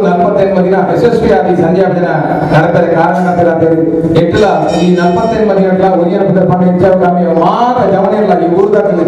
48 ದಿನ ಯಶಸ್ವಿಯಾಗಿ ಸಂಧ್ಯಾ ಭಜನ ನಡೆದರೆ ಕಾರಣ ಎಟ್ಟಲ ಈ 48 ದಿನಗಳ ಒರಿಯನ ಪುತ್ರಪಾಂಡ ಹೆಚ್ಚಾವಕಾಮಿ ಮಾತ ಜವನೆಲ್ಲ ಈ ಊರದಲ್ಲಿ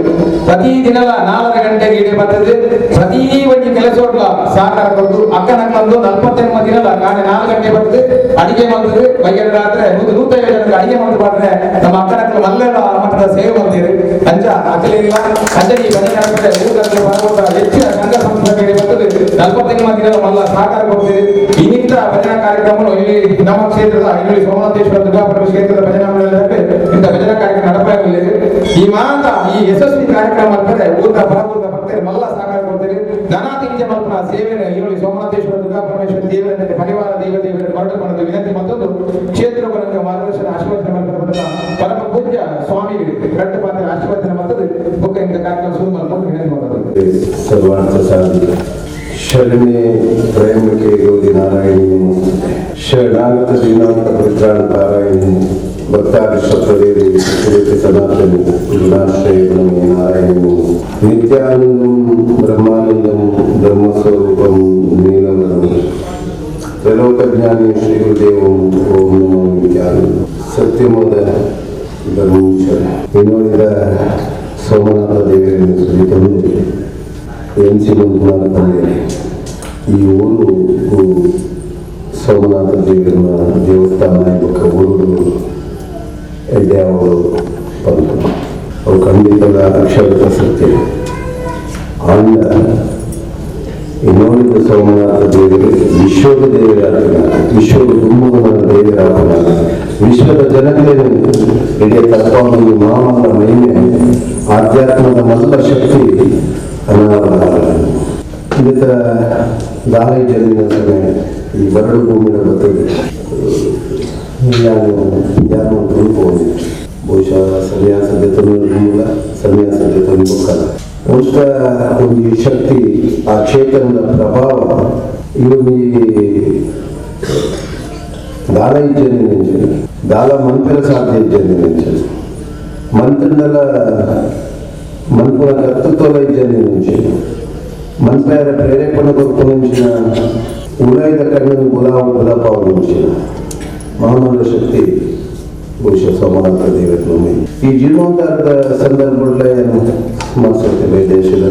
ಪ್ರತಿ ದಿನಲ 4 ಗಂಟೆಗೆ ಇಡೆ ಬರ್ತದೆ. ಪ್ರತಿ ಒಂದು ಕೆಲಸೋಟ್ಲ ಸಹಕಾರ ಕೊಟ್ಟು ಅಕ್ಕನಕ್ಕಂದು 48 ದಿನಲ ಕಾಣೆ 4 ಗಂಟೆ ಬರ್ತದೆ. ಅಡಿಗೆ ಮಾಡ್ತದೆ ಬೈಗಡೆ ರಾತ್ರಿ 150 ಜನಕ್ಕೆ ಅಡಿಗೆ ಮಾಡ್ತು ಮಾಡ್ರೆ ನಮ್ಮ ಅಕ್ಕನಕ್ಕಳು ಮಲ್ಲೆಲ್ಲ ಮಟ್ಟದ ಸೇವೆ ಮಾಡ್ತೀರಿ ಅಂಚ ಅಕ್ಕಲಿಲ್ಲ ಅಂಜನಿ ಭಜನೆ ನಡೆದರೆ ಊರಲ್ಲಿ ಬರಬಹುದು ಹೆಚ್ಚಿನ ಸಂಘ ಸಂಸ್ಥೆಗಳಿಗೆ ಬರ್ತದೆ. 48 ದಿನದ ಮಲ್ಲ ಸಹಕಾರ ಕೊಡ್ತೀರಿ. ಇನ್ನಿತ ಭಜನಾ ಕಾರ್ಯಕ್ರಮ ಇಲ್ಲಿ ನಮ್ಮ ಕ್ಷೇತ್ರದ ಇಲ್ಲಿ ಸೋಮನಾಥೇಶ್ವರ ದುರ್ಗಾಪುರ ಕ್ಷೇತ್ರದ ಭಜನಾ ಮಂಡಳದಲ್ಲಿ ಇಂಥ ಭಜನಾ ಕಾರ್ಯಕ್ರಮ ನಡೆಸಲಾಗಿದೆ. ಈ ಮಾತ ಈ ಯಶಸ್ವಿ ಕಾರ್ಯಕ್ರಮ ಅಂದರೆ ಊರದ ಬರಬೂರದ ಭಕ್ತರು ಮಲ್ಲ ಸಹಕಾರ ಕೊಡ್ತೀರಿ. ಧನಾತಿಂಜ ಮಲ್ಪನ ಸೇವೆಯನ್ನು ಇಲ್ಲಿ ಸೋಮನಾಥೇಶ್ವರ ದುರ್ಗಾಪರಮೇಶ್ವರ ದೇವರ ಪರಿವಾರ ದೇವತೆಯವರು ಹೊರಟು ಮಾಡಲು ವಿನಂತಿ ಮತ್ತೊಂದು ಕ್ಷೇತ್ರಗಳಿಗೆ ಮಾರ್ಗದರ್ಶನ ಆಶೀರ್ವಚನ ಮಾಡಿದ ಪರಮ ಪೂಜ್ಯ ಸ್ವಾಮಿಗಳು ಗಂಟು ಪಾತ್ರ ಆಶೀರ್ವಚನ ಮಾಡ್ತದೆ. ಬುಕ್ಕ ಇಂಥ ಕಾರ್ಯಕ್ರಮ ಶುರು ಮಾಡಲು ವಿನಂತಿ ಮಾಡೋದು. ಸರ್ವಾರ್ಥ ಸಾಧಿ ಶರಣೆ ಪ್ರೇಮಕ್ಕೆ ಯೋಗಿ ನಾರಾಯಣಿ ಶರಣಾಗತ ದಿನಾಂಕ ಪರಿತ್ರಾಣ ಪಾರಾಯಣಿ ಭಕ್ತಾದಿ ಶಬ್ದೇವಿ ಸುರೇತಿ ಸನಾತನಿ ಗುಣಾಶ್ರಯ ನಮೇ ನಾರಾಯಣಿ ನಿತ್ಯಾನಂದಂ ಬ್ರಹ್ಮಾನಂದಂ ಬ್ರಹ್ಮಸ್ವರೂಪಂ ನೀಲವರಂ ತ್ರೈಲೋಕಜ್ಞಾನಿ ಶ್ರೀ ಗುರುದೇವಂ ಓಂ ನಮೋ ವಿದ್ಯಾನಂದ ಸತ್ಯಮೋದ ಧರ್ಮೀಶ್ವರ ಇನ್ನೋಡಿದ ಸೋಮನಾಥ ದೇವರನ್ನು ಸುರಿತಂದು ಎನ್ಸಿ ಮಂಜುನಾಥ ತಂದೆ ಈ ಊರು ಸೋಮನಾಥ ದೇವರನ್ನ ದೇವಸ್ಥಾನ ಇವಾಗ ಊರುಗಳು ಎಡ್ಡೆ ಅವರು ಬಂತು ಅವು ಖಂಡಿತದ ಅಕ್ಷರದ ಸತ್ಯ ಆಂಡ ಇನ್ನೋಡಿದ ಸೋಮನಾಥ ದೇವರು ವಿಶ್ವದ ದೇವರಾಗಲ್ಲ, ವಿಶ್ವದ ಗುಮ್ಮನ ದೇವರಾಗಲ್ಲ, ವಿಶ್ವದ ಜನತೆ ಇಡೀ ತತ್ವವನ್ನು ಮಾಮನ ಮಹಿಮೆ ಆಧ್ಯಾತ್ಮದ ಮಲ್ಲ ಶಕ್ತಿ ಅನಾವರಣ ಇದಕ್ಕ ದಾಳಿ ಜನಿನ ಸಮಯ ಈ ಬರಡು ಭೂಮಿನ ಬರ್ತದೆ. ಯಾರು ತಿಳ್ಕೊಂಡು ಬಹುಶಃ ಸನ್ಯಾಸದ ತೊಂದಿಲ್ಲ, ಸನ್ಯಾಸದ ತೊಂದಿಲ್ಲ ಉಷ್ಟ ಒಂದು ಶಕ್ತಿ ಆ ಕ್ಷೇತ್ರದ ಪ್ರಭಾವ ಇವನು ದಾಳ ಇಜ್ಜನೆ ದಾಳ ಮಂತ್ರ ಸಾಧ್ಯ ಇಜ್ಜನೆ ಮಂತ್ರದಲ್ಲ ಮನ್ಪುರ ಕರ್ತೃತ್ವದ ಇಜ್ಜನೆ ಮನ್ಪರ ಪ್ರೇರೇಪಣೆ ಕೊರಪುಂಚಿನ ಉಳಾಯ್ದ ಕಣ್ಣನ್ನು ಗುಲಾಪಾವ ಮುಂಚಿನ ಮಾನವ ಶಕ್ತಿ ಬಹುಶಃ ಸೋಮನಾಥ ದೇವರು ಈ ಜೀರ್ಣೋದ್ಧಾರದ ಸಂದರ್ಭಗಳೇ ಮಾಡಿಸುತ್ತೇವೆ. ದೇಶದ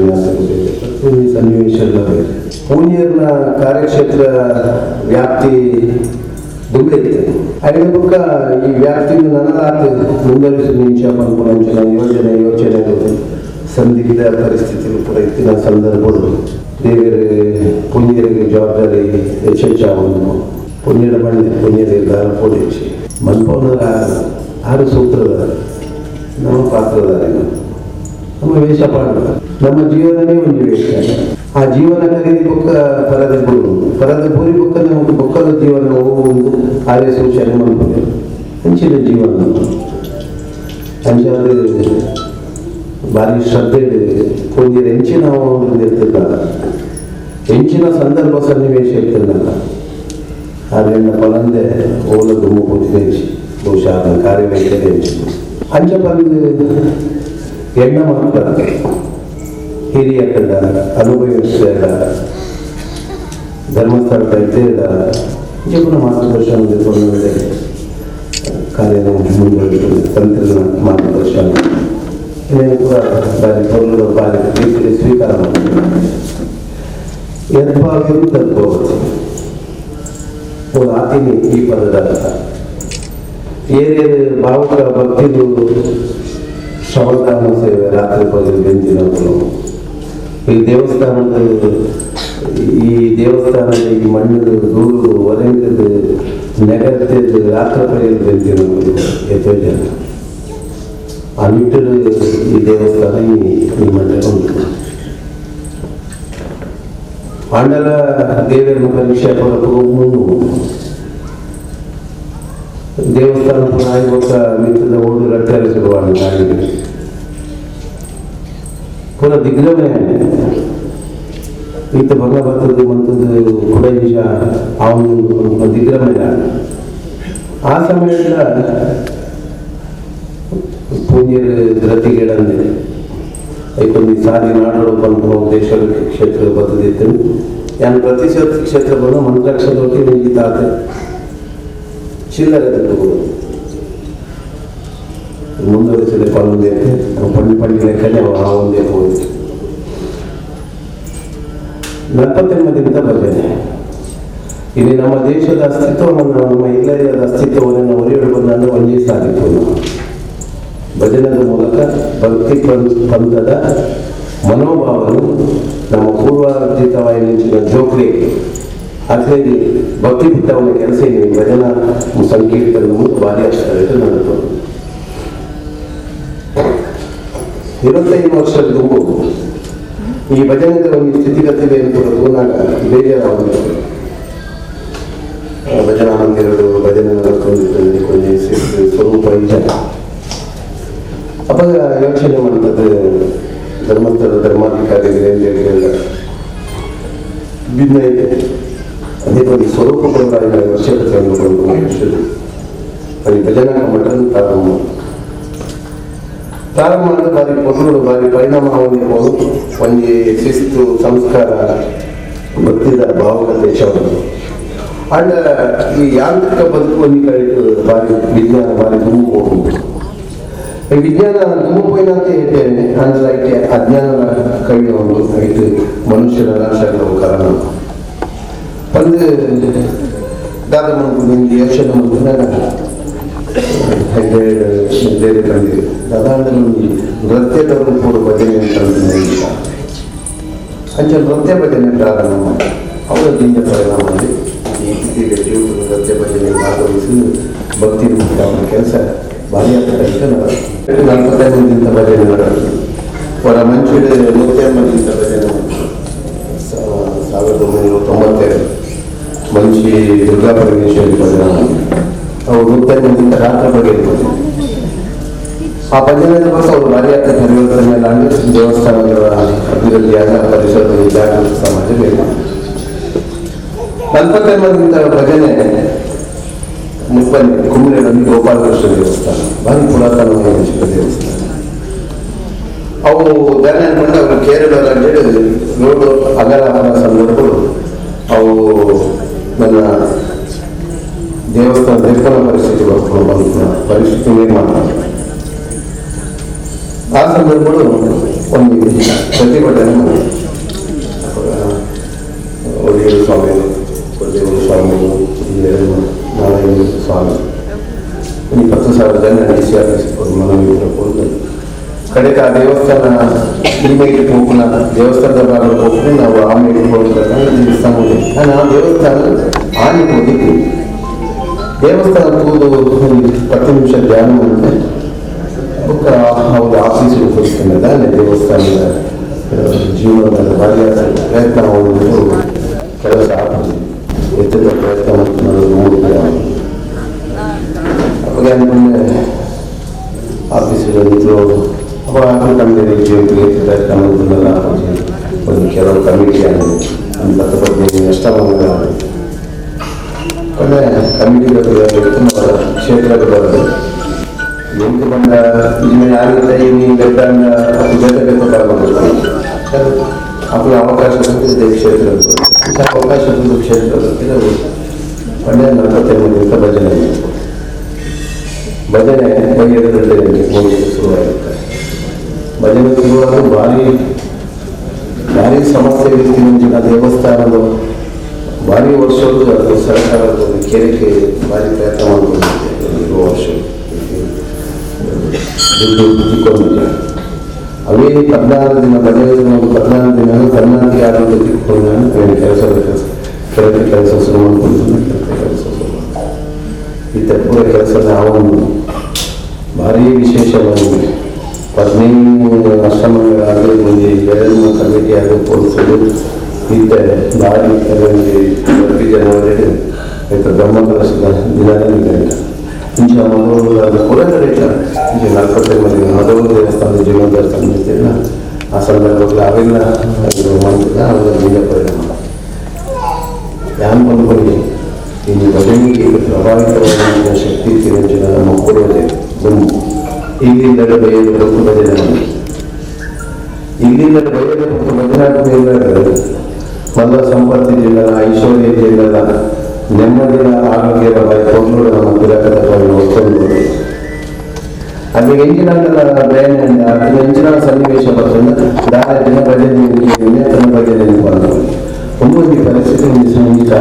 ಈ ಸನ್ನಿವೇಶ ಪೂನಿಯರ್ನ ಕಾರ್ಯಕ್ಷೇತ್ರ ವ್ಯಾಪ್ತಿ ದುಡ್ಡೈತೆ ಐದು ಬುಕ್ಕ ಈ ವ್ಯಾಪ್ತಿಯನ್ನು ನನಗಾತು ಮುಂದುವರಿಸಿ ನಿಂಚ ಮನ್ಪುರಂಚಿನ ಯೋಚನೆಗಳು ಸಂದಿಗ್ಧ ಪರಿಸ್ಥಿತಿಗಳು ಕೂಡ ಇತ್ತಿನ ಸಂದರ್ಭಗಳು ದೇವರ ಪುಣ್ಯರಿಗೆ ಜವಾಬ್ದಾರಿ ಹೆಚ್ಚೆಚ್ಚಾವನ್ನು ಪುಣ್ಯದ ಬಂಡೆ ಪುಣ್ಯರಿಗೆ ದಾರ ಪೋಲಿಸಿ ಮನ್ಪವನ ಆರು ಸೂತ್ರದ ನಮ್ಮ ಪಾತ್ರಧಾರಿ ನಮ್ಮ ವೇಷ ಪಾತ್ರ ನಮ್ಮ ಜೀವನನೇ ಒಂದು ವೇಷ. ಆ ಜೀವನ ಖರೀದಿ ಬುಕ್ಕ ಪರದ ಪೂರಿ ಬುಕ್ಕ ನಮಗೆ ಬುಕ್ಕದ ಜೀವನ ಹೋಗುವುದು ಆರ್ಯ ಸೂಚನೆ ಮನ್ಪದೆ ಹಂಚಿನ ಜೀವನ ಹಂಚಾದ ಭಾರಿ ಶ್ರದ್ಧೆ ಕೊಂದಿರ ಹೆಂಚಿನ ಇರ್ತಿದ್ದಲ್ಲ, ಹೆಂಚಿನ ಸಂದರ್ಭ ಸನ್ನಿವೇಶ ಇರ್ತಿದ್ದಲ್ಲ. ಅದರಿಂದ ಪಲಂದೆ ಓಲ ದುಮ್ಮು ಕೂತಿ ಬಹುಶಃ ಅದನ್ನು ಕಾರ್ಯವೈಖರಿ ಅಂಚ ಬಂದು ಎಣ್ಣ ಮಾತ್ರ ಹಿರಿಯ ಕಂಡ ಅನುಭವಿಸಿದ ಧರ್ಮಸ್ಥಳ ಇದ್ದ ಜೀವನ ಮಾರ್ಗದರ್ಶನ ಕಾರ್ಯ ಮುಂದುವರಿಯುತ್ತದೆ. ತಂತ್ರದ ಮಾರ್ಗದರ್ಶನ ಕೂಡ ಬಾರಿ ಪೌರ್ಣದ ಬಾರಿ ರೀತಿಯಲ್ಲಿ ಸ್ವೀಕಾರ ಮಾಡ್ತಾರೆ. ಯದ್ಭಾಗ್ಯವು ತದ್ಭವತಿ ಆತಿನಿ ಈ ಪದದ ಏರಿಯದ ಭಾವುಕ ಭಕ್ತಿದು ಶ್ರವಣದಾನ ಸೇವೆ ರಾತ್ರಿ ಪದವಿ ಬೆಂಚಿನ ಈ ದೇವಸ್ಥಾನದ ಈ ಮಣ್ಣದು ದೂರು ಒರೆಂಗದು ನೆಗತ್ತದು ರಾತ್ರಿ ಪದವಿ ಬೆಂಚಿನ ಎಷ್ಟೋ ಜನ ಆ ನಿಟ್ಟರು ಈ ದೇವಸ್ಥಾನ ಈ ಮಣ್ಣ ಉಂಟು. ಆಂಡಲ ದೇವರ ಪರೀಕ್ಷೆ ಮುಂದು ದೇವಸ್ಥಾನ ಪುನಃ ನಿಂತದ ಓಡು ರಟ್ಟರೆ ಶುರುವಾದ ಗಾಡಿಗೆ ಪುನಃ ದಿಗ್ಗಮಯ ಈತ ಭಗವತದ್ದು ಮಂತದ್ದು ಕುಡೈಶ ಅವನು ದಿಗ್ಗಮಯ. ಆ ಸಮಯದ ಪೂಜ್ಯರು ಧೃತಿಗೆಡಂದೆ ಐಕೊಂದು ಸಾರಿ ನಾಡೋಡು ಬಂದು ದೇಶ ಕ್ಷೇತ್ರ ಬರ್ತದಿತ್ತು. ನಾನು ಪ್ರತಿ ಕ್ಷೇತ್ರ ಬಂದು 1 ಲಕ್ಷದೊಳಗೆ ನಿಗೀತಾತೆ ಚಿಲ್ಲರೆ ತಗೋದು ಮುಂದುವರಿಸದೆ ಪಾಲ್ಗೊಂಡಿದ್ದೆ ನಾವು ಪಂಡಿ ಲೆಕ್ಕನೆ ಆ ಒಂದೇ ಹೋಗಿ 48 ಭಜನೆ. ಇಲ್ಲಿ ನಮ್ಮ ದೇಶದ ಅಸ್ತಿತ್ವವನ್ನು, ನಮ್ಮ ಎಲ್ಲರಿಗದ ಅಸ್ತಿತ್ವವನ್ನು ನಾವು ಒರೆಯೊಡಬಂದು ಒಂದೇ ಸಾಧಿತು. ಭಜನದ ಮೂಲಕ ಭಕ್ತಿ ಪಂಥದ ಮನೋಭಾವನು ನಮ್ಮ ಪೂರ್ವಾರ್ಜಿತವಾಗಿ ನಿಂಚಿನ ಜೋಕ್ರಿ ಅದ್ರಲ್ಲಿ ಭಕ್ತಿ ಬಿಟ್ಟವನ ಕೆಲಸ ಇದೆ. ಭಜನಾ ಸಂಕೀರ್ತನ ಮುಂದೆ ಭಾರಿ ಅಷ್ಟ ನಡೆದು 25 ವರ್ಷದ ತುಂಬು ಈ ಭಜನೆದ ಒಂದು ಸ್ಥಿತಿಗತಿಗೆ ತೋನಾಗ ಬೇಜಾರಾಗುತ್ತೆ. ಭಜನಾ ಮಂದಿರಗಳು ಭಜನೆ ನಡೆದುಕೊಂಡಿದ್ದಲ್ಲಿ ಕೊಂಚ ಸ್ವರೂಪ ಇದೆ. ಅವಾಗ ಯೋಚನೆ ಮಾಡ್ತದೆ ಧರ್ಮಸ್ಥಳದ ಧರ್ಮಾಧಿಕಾರಿಗಳಿಂದ ಭಿನ್ನ ಇದೆ. ಅದೇ ಒಂದು ಸ್ವರೂಪಗಳು ವರ್ಷಗಳನ್ನು ಭಜನಾ ಮಠದ ಪ್ರಾರಂಭ ಮಾಡಿದ ಬಾರಿ ಪೊರುಳು ಬಾರಿ ಪರಿಣಾಮ ಹೊಂದಿರ್ಬೋದು. ಒಂದು ಶಿಸ್ತು ಸಂಸ್ಕಾರ ಭಕ್ತಿದ ಭಾವಕತೆ ಶವನು ಅಂಡ್ ಈ ಯಾಂತ್ರಿಕ ಬದುಕು ಒಂದು ಕಡೆ ಬಾರಿ ವಿಜ್ಞಾನ ಬಾರಿ ತುಂಬ ಹೋಗುದು. ಈ ವಿಜ್ಞಾನ ತುಂಬ ಹೋಯ್ನಂತ ಹೇಳ್ತೇನೆ. ಅಂದ್ರೆ ಐತೆ ಅಜ್ಞಾನ ಕವಿ ಒಂದು ಐತೆ ಮನುಷ್ಯರ ನಾಶಗಳು ಕಾರಣ ಒಂದು ದಾದ ಮಂದು ಯೋಚನೆ ಮಂದು ಬೇರೆ ಕಂಡಿದೆ. ಅದಾದ ನೃತ್ಯದವರು ಕೂಡ ಭಜನೆ ಅಂತ ಇಷ್ಟ ಅಂಚೆ ನೃತ್ಯ ಭಜನೆ ಪ್ರಾರಂಭ ಮಾಡಿ ಅವರ ದಿನ ಪರಿಣಾಮ ಮಾಡಿ ಈ ನೃತ್ಯ ಭಜನೆ ಭಾಗವಹಿಸಿ ಭಕ್ತಿ ಅವರ ಕೆಲಸ ಭಾರಿ ಆಗ್ತದೆ. 45 ಭಜನೆ ನಡೆದು ಅವರ ಮಂಚೂರಿ 150 ಭಜನೆ 1992 ಮಂಚಿ ದುರ್ಗಾ ಪರಮೇಶ್ವರಿ ಭಜನೆ ಅವರು 150 ರಾತ್ರಿ ಬಗ್ಗೆ ಇರ್ಬೋದು. ಆ ಭಜನೆಯ ಬಗ್ಗೆ ಅವರು ಭಾರಿ ಆಗ್ತದೆ. ಪರಿವರ್ತನೆ ಮೇಲೆ ದೇವಸ್ಥಾನಗಳ ಅಭಿವೃದ್ಧಿಯಾದ ಪರಿಸರದ ಜಾಗೃತ ಸಮಾಜ ಬೇಕು. 45 ಭಜನೆ ಮುಪ್ಪಲ್ಲಿ ಕುಂಬ್ಳೆಗಳಲ್ಲಿ ಗೋಪಾಲಕೃಷ್ಣ ದೇವಸ್ಥಾನ ಭಾರಿ ಪುರಾತನವಾದ ದೇವಸ್ಥಾನ. ಅವು ದಾನ ಅನ್ಕೊಂಡು ಅವರು ಕೇರಳ ಅಂತೇಳಿ ರೋಡು ಅಗಲ ಸಂದರ್ಭಗಳು ಅವು ನನ್ನ ದೇವಸ್ಥಾನ ನಿರ್ಮಾಣ ಪರಿಸ್ಥಿತಿ ನಿರ್ಮಾಣ ಆ ಸಂದರ್ಭಗಳು ಒಂದು ಪ್ರತಿಭಟನೆ ಮಾಡಿ ಒಡೆಯರು ಸ್ವಾಮಿ ಕೊರದೇವರು ಸ್ವಾಮಿ ನಾರಾಯಣ ಸ್ವಾಮಿ 20,000 ಜನ ಡಿಸಿ ಆಫೀಸ್ ಮನವಿ ಕಡೆಗೆ ಆ ದೇವಸ್ಥಾನ ತಿರುಮೇಗೆ ಹೋಗೋಣ ದೇವಸ್ಥಾನದ ಭಾಗ ಹೋಗಿ ನಾವು ಆಮೇಲೆ ದೇವಸ್ಥಾನ ಆ ದೇವಸ್ಥಾನ ಆನೆ ಹೋಗಿದ್ವಿ. ದೇವಸ್ಥಾನ ಕೂದು 10 ನಿಮಿಷ ಧ್ಯಾನ ಮಾಡಿದೆ. ಅವ್ರ ಆಫೀಸ್ ಉಪಯೋಗಿಸ್ತಾನೆ ದೇವಸ್ಥಾನದ ಜೀವನದ ಭಾರಿಯಾದ ಪ್ರಯತ್ನ ಅವರು ಕೆಲಸ ಆಗ್ತದೆ. ಎತ್ತಿದ ಪ್ರಯತ್ನ ಮತ್ತು ನೋಡಿದೆ ಅವಾಗ ಅಂದ್ಕೊಂಡೆ ಆಫೀಸಿಗೆ ಪ್ರಯತ್ನ ಮಾಡೋದನ್ನೆಲ್ಲ ಒಂದು ಕೆಲವು ಕಮಿಟಿ ಆಗಿದೆ. ಒಂದು 10 ಬಗ್ಗೆ ಅಷ್ಟಮಂಗ ಒಳ್ಳೆ ಕಮಿಟಿಗಳು ಕ್ಷೇತ್ರಗಳು ಬರೋದು ಎಂಟು ಬಂದ ಇನ್ನು ಯಾರಿಂದ ಈ ಬೆಟ್ಟಂಗ ಜೊತೆ ಬೇಕಾಗ್ಬೋದು ಅಪ್ಪನ ಅವಕಾಶ ಇದೆ ಕ್ಷೇತ್ರಗಳು ಅವಕಾಶ ಕ್ಷೇತ್ರಗಳು ಕೆಲವು ಒಳ್ಳೆಯ 45 ಭಜನೆ ಬಗೆಹರಿದಲ್ಲಿ ಶುರುವಾಗುತ್ತೆ. ಭಜನೆ ಶುರುವಾಗ ಭಾರಿ ಸಮಸ್ಯೆ ಇರ್ತೀನಿ ಮುಂಚಿನ ದೇವಸ್ಥಾನದ ಭಾರಿ ವರ್ಷಗಳು ಅದು ಸರ್ಕಾರದ ಕೇರಿಕೆ ಭಾರಿ ಪ್ರಯತ್ನ ಮಾಡ್ಕೊಂಡಿದ್ದೆ. ವರ್ಷ ದುಡ್ಡು ತಿಕ್ಕೊಂಡಿದ್ದೆ. ಅವೇ 14 ದಿನ ಭಜನೆ 14 ದಿನ ಕರ್ನಾಟಕ ಆಡಳಿತ ತಿಕ್ಕೊಂಡು ನಾನು ಕೆಲಸ ಶುರು ಮಾಡ್ಕೊಂಡು ಕೆಲಸ ಈ ಪೂರ ಕೆಲಸ ನಾವು ಭಾರಿ ವಿಶೇಷವಾಗಿ 15 ಅಷ್ಟಮಗಳಾಗಿ ಒಂದು 2 ಕಮಿಟಿ ಆಗಿ ಪೋಲಿಸಲು ಇದ್ದೆ. ಭಾರಿ ಜನವರಿ ಬ್ರಹ್ಮಕಲಶದ ದಿನದಲ್ಲಿ ಇಂಚ ಮೊದಲು ಅದು ಕೂಡ ನಡೀತ ಇಂಚ 45 ಮಂದಿ ಮೊದಲು ದೇವಸ್ಥಾನದ ಜೀವನೋದ್ಧಾರ ಇರ್ತಿಲ್ಲ. ಆ ಸಂದರ್ಭದಲ್ಲಿ ಅವೆಲ್ಲ ಮಾಡ್ತಿಲ್ಲ. ಅವರ ನಿಜ ಪರಿಣಾಮ ಯಾನ್ ಬಂದ್ಕೊಂಡು ಇನ್ನು ಭಜನೆಗೆ ಪ್ರಭಾವಿತವಾದ ಶಕ್ತಿ ತಿರಂಜಿನ ಮಕ್ಕಳು ಗುಂಪು ಇಲ್ಲಿಂದ ಬಯಲು ಹೊತ್ತು ಭಜನೆ ಮಾಡಿ ಇಲ್ಲಿಂದ ಬಯಲು ಹೊತ್ತು ಭಜನಾದ ಮಲ್ಲ ಸಂಪತ್ತಿ ಜಿಲ್ಲದ ಐಶ್ವರ್ಯ ಜಿಲ್ಲದ ನೆಮ್ಮದಿನ ಆರೋಗ್ಯದ ಕೊಲ್ಲೂರು ನಮ್ಮ ಗಿರಕದ ಒತ್ತೊಂದು ಅದು ಎಂಜಿನ ಬೇನೆ ಅದು ಎಂಜಿನ ಸನ್ನಿವೇಶ ಬರ್ತದೆ ದಾರ ದಿನ ಬಗ್ಗೆ ವಿನೇತನ ಬಗ್ಗೆ ನೆನಪು ಒಂದೊಂದು ಪರಿಸ್ಥಿತಿ ಒಂದು ಸಂಗೀತ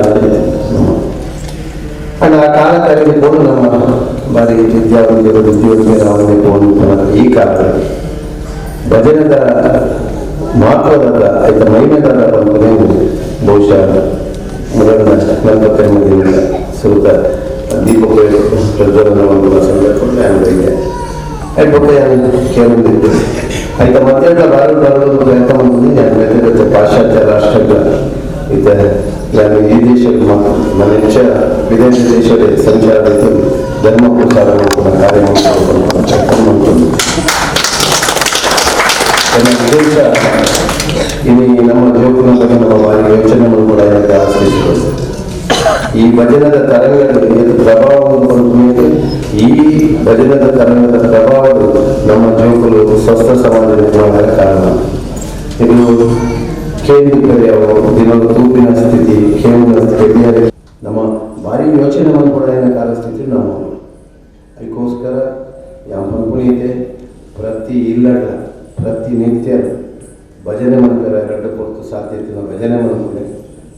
ಅಂಡ್ ಆ ಕಾಲ ತೆಗೆದುಕೊಂಡು ನಮ್ಮ ಬಾರಿ ವಿದ್ಯಾವಂತರು ಉದ್ಯೋಗಿಗಳು ಈ ಕಾಲದಲ್ಲಿ ಭಜನದ ಮಹತ್ವದ ಆಯ್ತ ಮೈಮೇದ ಬಂದರೆ ಬಹುಶಃ ಮೊದಲ 45 ದಿನಗಳ ಸುರುತ ದೀಪಕ ಪ್ರಜ್ವಲನ ಒಂದು ಸಂದರ್ಭದಲ್ಲಿ ಆಗಿದೆ అయిపోతే కేంద్ర అయితే మధ్యలో భారతదేశంలో ఎంతమంది మెథడ్ పాశ్చాత్య రాష్ట్రంగా అయితే ఈ దేశంలో మన విదేశీ దేశాల సంచారాలతో ధర్మ ప్రచారం కార్యక్రమం ఉంటుంది ವಿದೇಶ ಇನ್ನು ನಮ್ಮ ಜೋಗುನ ಬಗ್ಗೆ ನಮ್ಮ ವಾರಿ ಯೋಚನೆಗಳು ಕೂಡ ಆಶ್ರಯಿಸಿಕೊಳ್ಳುತ್ತೆ ಈ ಭಜನದ ತರಂಗಗಳು ಪ್ರಭಾವವನ್ನು ಈ ಭಜನದ ತರಂಗದ ಪ್ರಭಾವಗಳು ನಮ್ಮ ಜೋಗುಲು ಸ್ವಸ್ಥ ಸಮಾಜ ನಿರ್ಮಾಣದ ಕಾರಣ ಇದು ಕೇಂದ್ರೀಕರಿಯ ದಿನದ ತೂಪಿನ ಸ್ಥಿತಿ ಕೇಂದ್ರ ಸ್ಥಿತಿ ನಮ್ಮ ಭಾರಿ ಯೋಚನೆ ಮಾಡಿಕೊಳ್ಳೋ ಕಾಲ ಸ್ಥಿತಿ ನಮ್ಮ ಅದಕ್ಕೋಸ್ಕರ ಯಾವ ಪಂಪುಣಿದೆ ಪ್ರತಿ ಇಲ್ಲಡ ಪ್ರತಿನಿತ್ಯ ಭಜನೆ ಮಾಡ್ತಾರೆ ಎರಡು ಕೊಟ್ಟು ಸಾಧ್ಯತೆ ಭಜನೆ ಮಾಡ್ತಾರೆ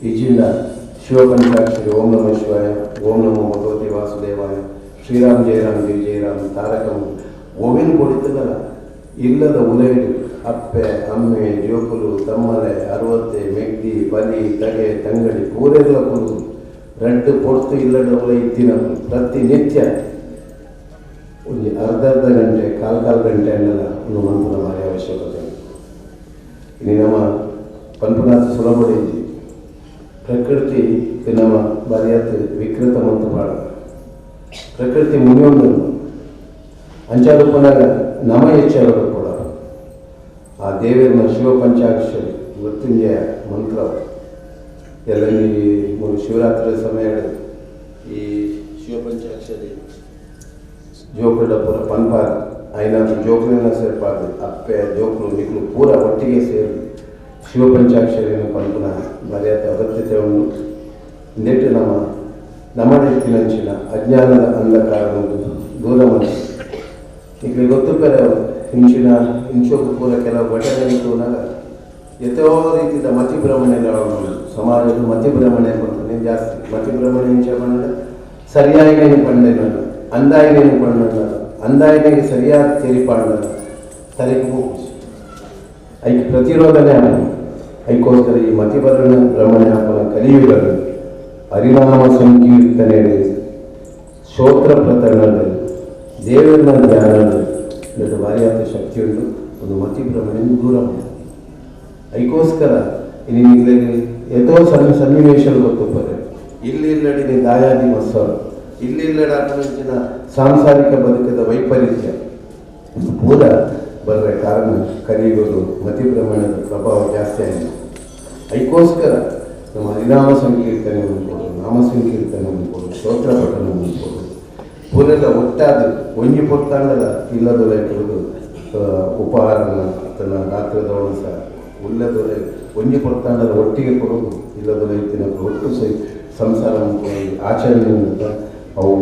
ಈಜಿಂದ ಶಿವಪಂಚಾಕ್ಷರಿ ಓಂ ನಮ ಶಿವಾಯ ಓಂ ನಮೋ ಭಗವತಿ ವಾಸುದೇವಾಯ ಶ್ರೀರಾಮ್ ಜಯರಾಮ್ ಜಯ ಜಯರಾಮ್ ತಾರಕಂ ಓವಿನ ಕೊಡಿತಲ್ಲ ಇಲ್ಲದ ಉಲೆಡು ಅಪ್ಪೆ ಅಮ್ಮೆ ಜೋಕುಲು ತಮ್ಮಲೆ ಅರವತ್ತೆ ಮೆಗ್ದಿ ಬಲಿ ತಗೆ ತಂಗಡಿ ಪೂರೆಲ್ಲ ಕುರು ರೆಡ್ ಕೊಡ್ತು ಇಲ್ಲದ ಉಲೆ ಇದ್ದಿನ ಪ್ರತಿನಿತ್ಯ ಒಂದು ಅರ್ಧ ಗಂಟೆ ಕಾಲು ಗಂಟೆ ಅನ್ನಲ್ಲ ಒಂದು ಮಂತ್ರ ಭಾರಿ ಅವಶ್ಯಕತೆ ಇನ್ನು ನಮ್ಮ ಪಂಪನಾಥ ಸುಲಭ ಇದ್ದಿ ಪ್ರಕೃತಿ ನಮ್ಮ ಭಾರಿಯಾತ್ ವಿಕೃತ ಮಂತ್ರ ಪಾಡ ಪ್ರಕೃತಿ ಮುನಿಯೊಂದು ಅಂಚಾಲು ಪುನಃ ನಮ ಹೆಚ್ಚಾಗ ಕೂಡ ಆ ದೇವರ ಶಿವ ಪಂಚಾಕ್ಷರಿ ಮೃತ್ಯುಂಜಯ ಮಂತ್ರ ಎಲ್ಲಲ್ಲಿ ಶಿವರಾತ್ರಿ ಸಮಯ ಈ ಶಿವ ಪಂಚಾಕ್ಷರಿ ಜೋಕುಲ ಪೂರ ಪನ್ಪಾರ అయిన ಜೋಕುಲಿನ ಸೇರ್ಪಾರ್ದು ಅಪ್ಪೆ ಜೋಕುಲು ನಿಕ್ಲು ಪೂರ ಒಟ್ಟಿಗೆ ಸೇರಿ ಶಿವಪಂಚಾಕ್ಷರಿಯನ್ನು ಪಂಪುನ ಮರ್ಯಾದ ಅಗತ್ಯತೆ ಉಂಟು ನೆಟ್ಟು ನಮ್ಮ ನೆಟ್ಟಿನಂಚಿನ ಅಜ್ಞಾನದ ಅಂಧಕಾರವನ್ನು ದೂರ ಮಾಡಿ ಈಗ ಗೊತ್ತು ಬೇರೆ ಹಿಂಚೋಕು ಪೂರ ಕೆಲವು ಘಟನೆಗಳು ಎಷ್ಟೋ ರೀತಿಯ ಮತಿಭ್ರಮಣೆ ಸಮಾಜದ ಮತಿಭ್ರಮಣೆ ಬಂದು ಜಾಸ್ತಿ ಮತಿಭ್ರಮಣೆ ಹಿಂಚೆ ಬಂದರೆ ಸರಿಯಾಗಿ ಪಂಡೆ ನಾನು ಅಂದಾಯಿನೇನು ಪಣ್ಣ ಅಂದಾಯಿನಿಗೆ ಸರಿಯಾದ ತೆರಿಪಾಡ ತಲೆಗೆ ಹೋಗಿ ಐಕೆ ಪ್ರತಿರೋಧನೆ ಐಕೋಸ್ಕರ ಈ ಮತಿಭ್ರಮಣ ಭ್ರಮಣೆ ಹಾಕೋಣ ಕಲಿಯುಗಗಳು ಹರಿನಾಮ ಸಂಕೀರ್ತನೆ ಶ್ರೋತ್ರ ಪ್ರಕರಣಗಳು ದೇವರ ಧ್ಯಾನಗಳು ಭಾರಿಯಾದ ಶಕ್ತಿ ಉಂಟು ಒಂದು ಮತಿಭ್ರಮಣೆಯನ್ನು ದೂರ ಮಾಡಿ ಐಕೋಸ್ಕರ ಇಲ್ಲಿ ಎಷ್ಟೋ ಸನ್ನಿವೇಶಗಳು ಗೊತ್ತುಪ್ಪರೆ ಇಲ್ಲಿ ಇಲ್ಲಡಿ ದಾಯಾದಿ ಮತ್ಸರ ಇಲ್ಲಿಲ್ಲಡಿನ ಸಾಂಸಾರಿಕ ಬದುಕದ ವೈಪರೀತ್ಯ ಪೂರ ಬರರೆ ಕಾರಣ ಕಲಿಯುಗಲು ಮತಿಭ್ರಮಣದ ಪ್ರಭಾವ ಜಾಸ್ತಿ ಆಗಿದೆ ಅದಕ್ಕೋಸ್ಕರ ನಮ್ಮ ಹರಿನಾಮ ಸಂಕೀರ್ತನೆ ಅನ್ಬೋದು ನಾಮ ಸಂಕೀರ್ತನೆ ಅನ್ಬೋದು ಸ್ತೋತ್ರ ಪಠಣ ಅನ್ಬೋದು ಪೂರೆಲ್ಲ ಒಟ್ಟಾದ ಒಂಜಿ ಪೊತ್ತಾಂಡದ ಇಲ್ಲದೊಲೆ ಕುಡಿದು ಉಪಹಾರನ ತನ್ನ ರಾತ್ರಿದವಳು ಸಹ ಉಲ್ಲದೊಲೆ ಒಂಜಿ ಪೊತ್ತಾಂಡದ ಒಟ್ಟಿಗೆ ಕೊಡೋದು ಇಲ್ಲದೊಲೆ ಇತ್ತಿನ ಒಟ್ಟು ಸಂಸಾರ ಆಚರಣೆಯಿಂದ ಅವು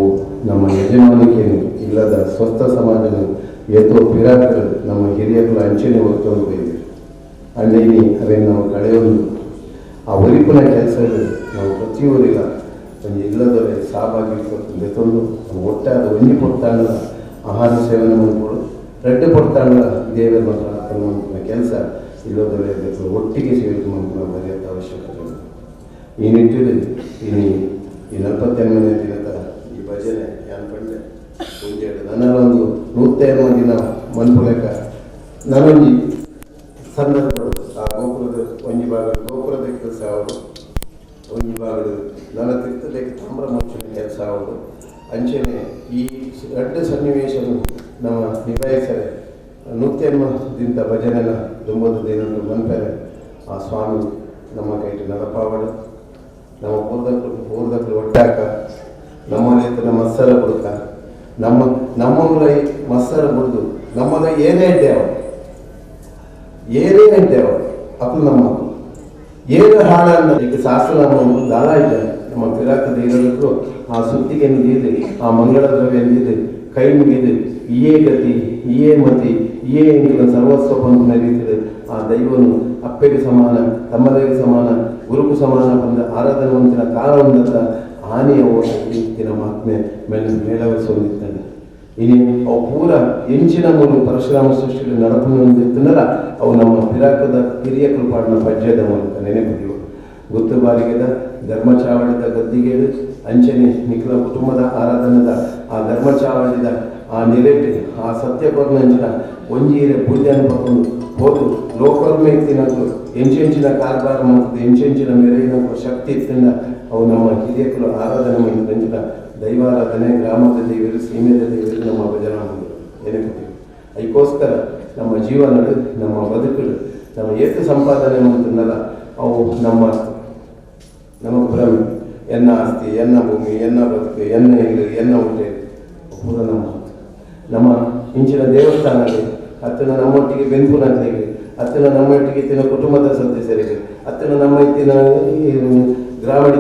ನಮ್ಮ ಯಜಮಾನಿಕೆಯನ್ನು ಇಲ್ಲದ ಸ್ವಸ್ಥ ಸಮಾಜನ ಎತ್ತೋ ಪಿರಾಕರು ನಮ್ಮ ಹಿರಿಯರು ಅಂಚನೆ ಹೊತ್ತೊಂದು ಹೋಗಿದ್ದೀವಿ ಅಣ್ಣಿ ಅವೇನು ನಾವು ಕಳೆಯೊಂದು ಆ ಒರಿಪಿನ ಕೆಲಸಗಳು ನಾವು ಪ್ರತಿಯೊರಿಲ್ಲ ಒಂದು ಇಲ್ಲದೊರೆ ಸಾಬಾಗಿರ್ಕೊಂಡು ಎತ್ತೊಂದು ಒಟ್ಟಾದ ಒಂಜಿ ಪೊಟ್ಟಾಂಡ ಆಹಾರ ಸೇವನೆ ಮಾಡ್ಕೊಡು ರೆಡ್ಡು ಪೊಟ್ಟಾಂಡ ದೇವರ ಮಾತ್ರ ಕೆಲಸ ಇಲ್ಲದೊರೆ ಒಟ್ಟಿಗೆ ಸೇರಿತು ಮಾಡ್ಕೊಂಡು ಬರೆಯೋದ ಅವಶ್ಯಕತೆ ಉಂಟು ಈ ನಿಟ್ಟಿನಲ್ಲಿ ಈ 48ನೇ ದಿನದ ಈ ಭಜನೆ ಯಾನ್ ಪಂಡೆ ಮುಂಜಾನೆ ನನ್ನಲ್ಲೊಂದು 150 ದಿನ ಮನ್ಪುಲೆಕ ನಾನೊಂದು ಸಂದರ್ಭಗಳು ಆ ಗೋಪುರದ ಒಂಜಿ ಭಾಗ ಗೋಪುರದ ಕೆಲಸ ಅವರು ಒಂಜಿ ಭಾಗದ ನನ್ನ ತೀರ್ಥದಕ್ಕೆ ತಾಮ್ರ ಮುಚ್ಚಿನ ಕೆಲಸ ಅವರು ಅಂಚನೆ ಈ ಎರಡು ಸನ್ನಿವೇಶನು ನಮ್ಮ ನಿಭಾಯಿಸರೆ 150ದಿಂದ ಭಜನೆನ 9 ದಿನ ಮನ್ಪೆರೆ ಆ ಸ್ವಾಮಿ ನಮ್ಮ ಕೈಗೆ ನಡಪಾವಡು ನಮ್ಮ ಪೂರ್ವಕರು ಒಟ್ಟಾಕ ನಮ್ಮಲ್ಲಿ ಮತ್ಸರ ಬಿಡ್ಕ ನಮ್ಮಲ್ಲಿ ಮತ್ಸರ ಬಿಡ್ದು ನಮ್ಮಲ್ಲಿ ಏನೇ ಇದ್ದೇವ ಅಪ್ಪು ನಮ್ಮ ಏನು ಹಾಡನ್ನ ಈಗ ಶಾಸ್ತ್ರನಾಮ ದಾಳ ಇದ್ದಾರೆ ನಮ್ಮ ಪಿರಾಕದ ಇರಲು ಆ ಸುತ್ತಿಗೆ ನಿಂದಿದೆ, ಆ ಮಂಗಳ ದ್ರವ್ಯ ನಿಂದಿದೆ, ಕೈ ಮುಗಿದು ಇಯೇ ಗತಿ ಇಯೇ ಮತಿ ಇಯೇ ಎಂಗಿನ ಸರ್ವಸ್ವ ಬಂದ ರೀತಿದೆ. ಆ ದೈವನು ಅಪ್ಪೆಗೆ ಸಮಾನ, ತಮ್ಮದಿಗೆ ಸಮಾನ, ಗುರುಕು ಸಮಾನ ಬಂದ ಆರಾಧನೆ ಹೊಂದಿನ ಕಾಲ ಹೊಂದದ ಆನೆಯ ಓಟ ರೀತಿಯ ಮಹಾತ್ಮೆ ಮೇಳವರಿಸುವಂದಿದ್ದಾನೆ. ಇನಿ ಅವು ಪೂರ ಎಂಚಿನ ಮೂಲ ಪರಶುರಾಮ ಸೃಷ್ಟಿಯಲ್ಲಿ ನಡಪನ್ನು ಹೊಂದಿತ್ತಂದ್ರೆ ಅವು ನಮ್ಮ ಪಿರಾಕದ ಹಿರಿಯ ಕೃಪಾಡಿನ ಪಜ್ಯದ ಮೂಲಕ ನೆನೆಬುದಿವು. ಗುತ್ತು ಬಾರಿಗೆದ ಧರ್ಮಚಾವಳಿದ ಗದ್ದಿಗೆದು ಅಂಚನೆ ನಿಖಿಲ ಕುಟುಂಬದ ಆರಾಧನದ ಆ ಧರ್ಮಚಾವಳಿದ ಆ ನೆಲೆಟ್ಟು ಆ ಸತ್ಯಪರ್ನಂಚಿನ ಒಂಜೀರೆ ಪೂಜೆಯನ್ನು ಪಡ್ಕೊಂಡು ಹೋದು ಲೋಕರ್ಮೆ ತಿನ್ನೋದು ಎಂಚೆಂಚಿನ ಕಾರ್ಬಾರ ಮಾಡ್ತದೆ, ಎಂಚೆಂಚಿನ ಮೆರೆಯಿನ ಶಕ್ತಿ ಇತ್ತಿಂದ ಅವು ನಮ್ಮ ಹಿರಿಯಕರು ಆರಾಧನೆ ಮಾಡಿದಂಚಿನ ದೈವಾರಾಧನೆ, ಗ್ರಾಮದ ದೇವರು, ಸೀಮೆದ ದೇವರು ನಮ್ಮ ಭಜನಾ ನೆನಪಿದ್ದೀವಿ. ಅದಕ್ಕೋಸ್ಕರ ನಮ್ಮ ಜೀವನಗಳು, ನಮ್ಮ ಬದುಕುಗಳು, ನಮ್ಮ ಏತು ಸಂಪಾದನೆ ಮಾಡ್ತಂದಲ್ಲ ಅವು ನಮಗೆ ಭ್ರಮೆ. ಎನ್ನ ಆಸ್ತಿ, ಎನ್ನ ಭೂಮಿ, ಎನ್ನ ಬದುಕು, ಎನ್ನ ಹೆಂಗು, ಎನ್ನ ಹೊಟ್ಟೆ ಪೂರ ನಮ್ಮ ಇಂಚಿನ ದೇವಸ್ಥಾನಗಳು ಅತ್ತನ ನಮ್ಮೊಟ್ಟಿಗೆ ಬೆಂಪುನಗಳಿಗೆ, ಅತ್ತನ ನಮ್ಮೊಟ್ಟಿಗೆ ಇತ್ತಿನ ಕುಟುಂಬದ ಸದಸ್ಯರಿಗೆ, ಅತ್ತನ ನಮ್ಮ ಇತ್ತಿನ ಗ್ರಾಮೀಣ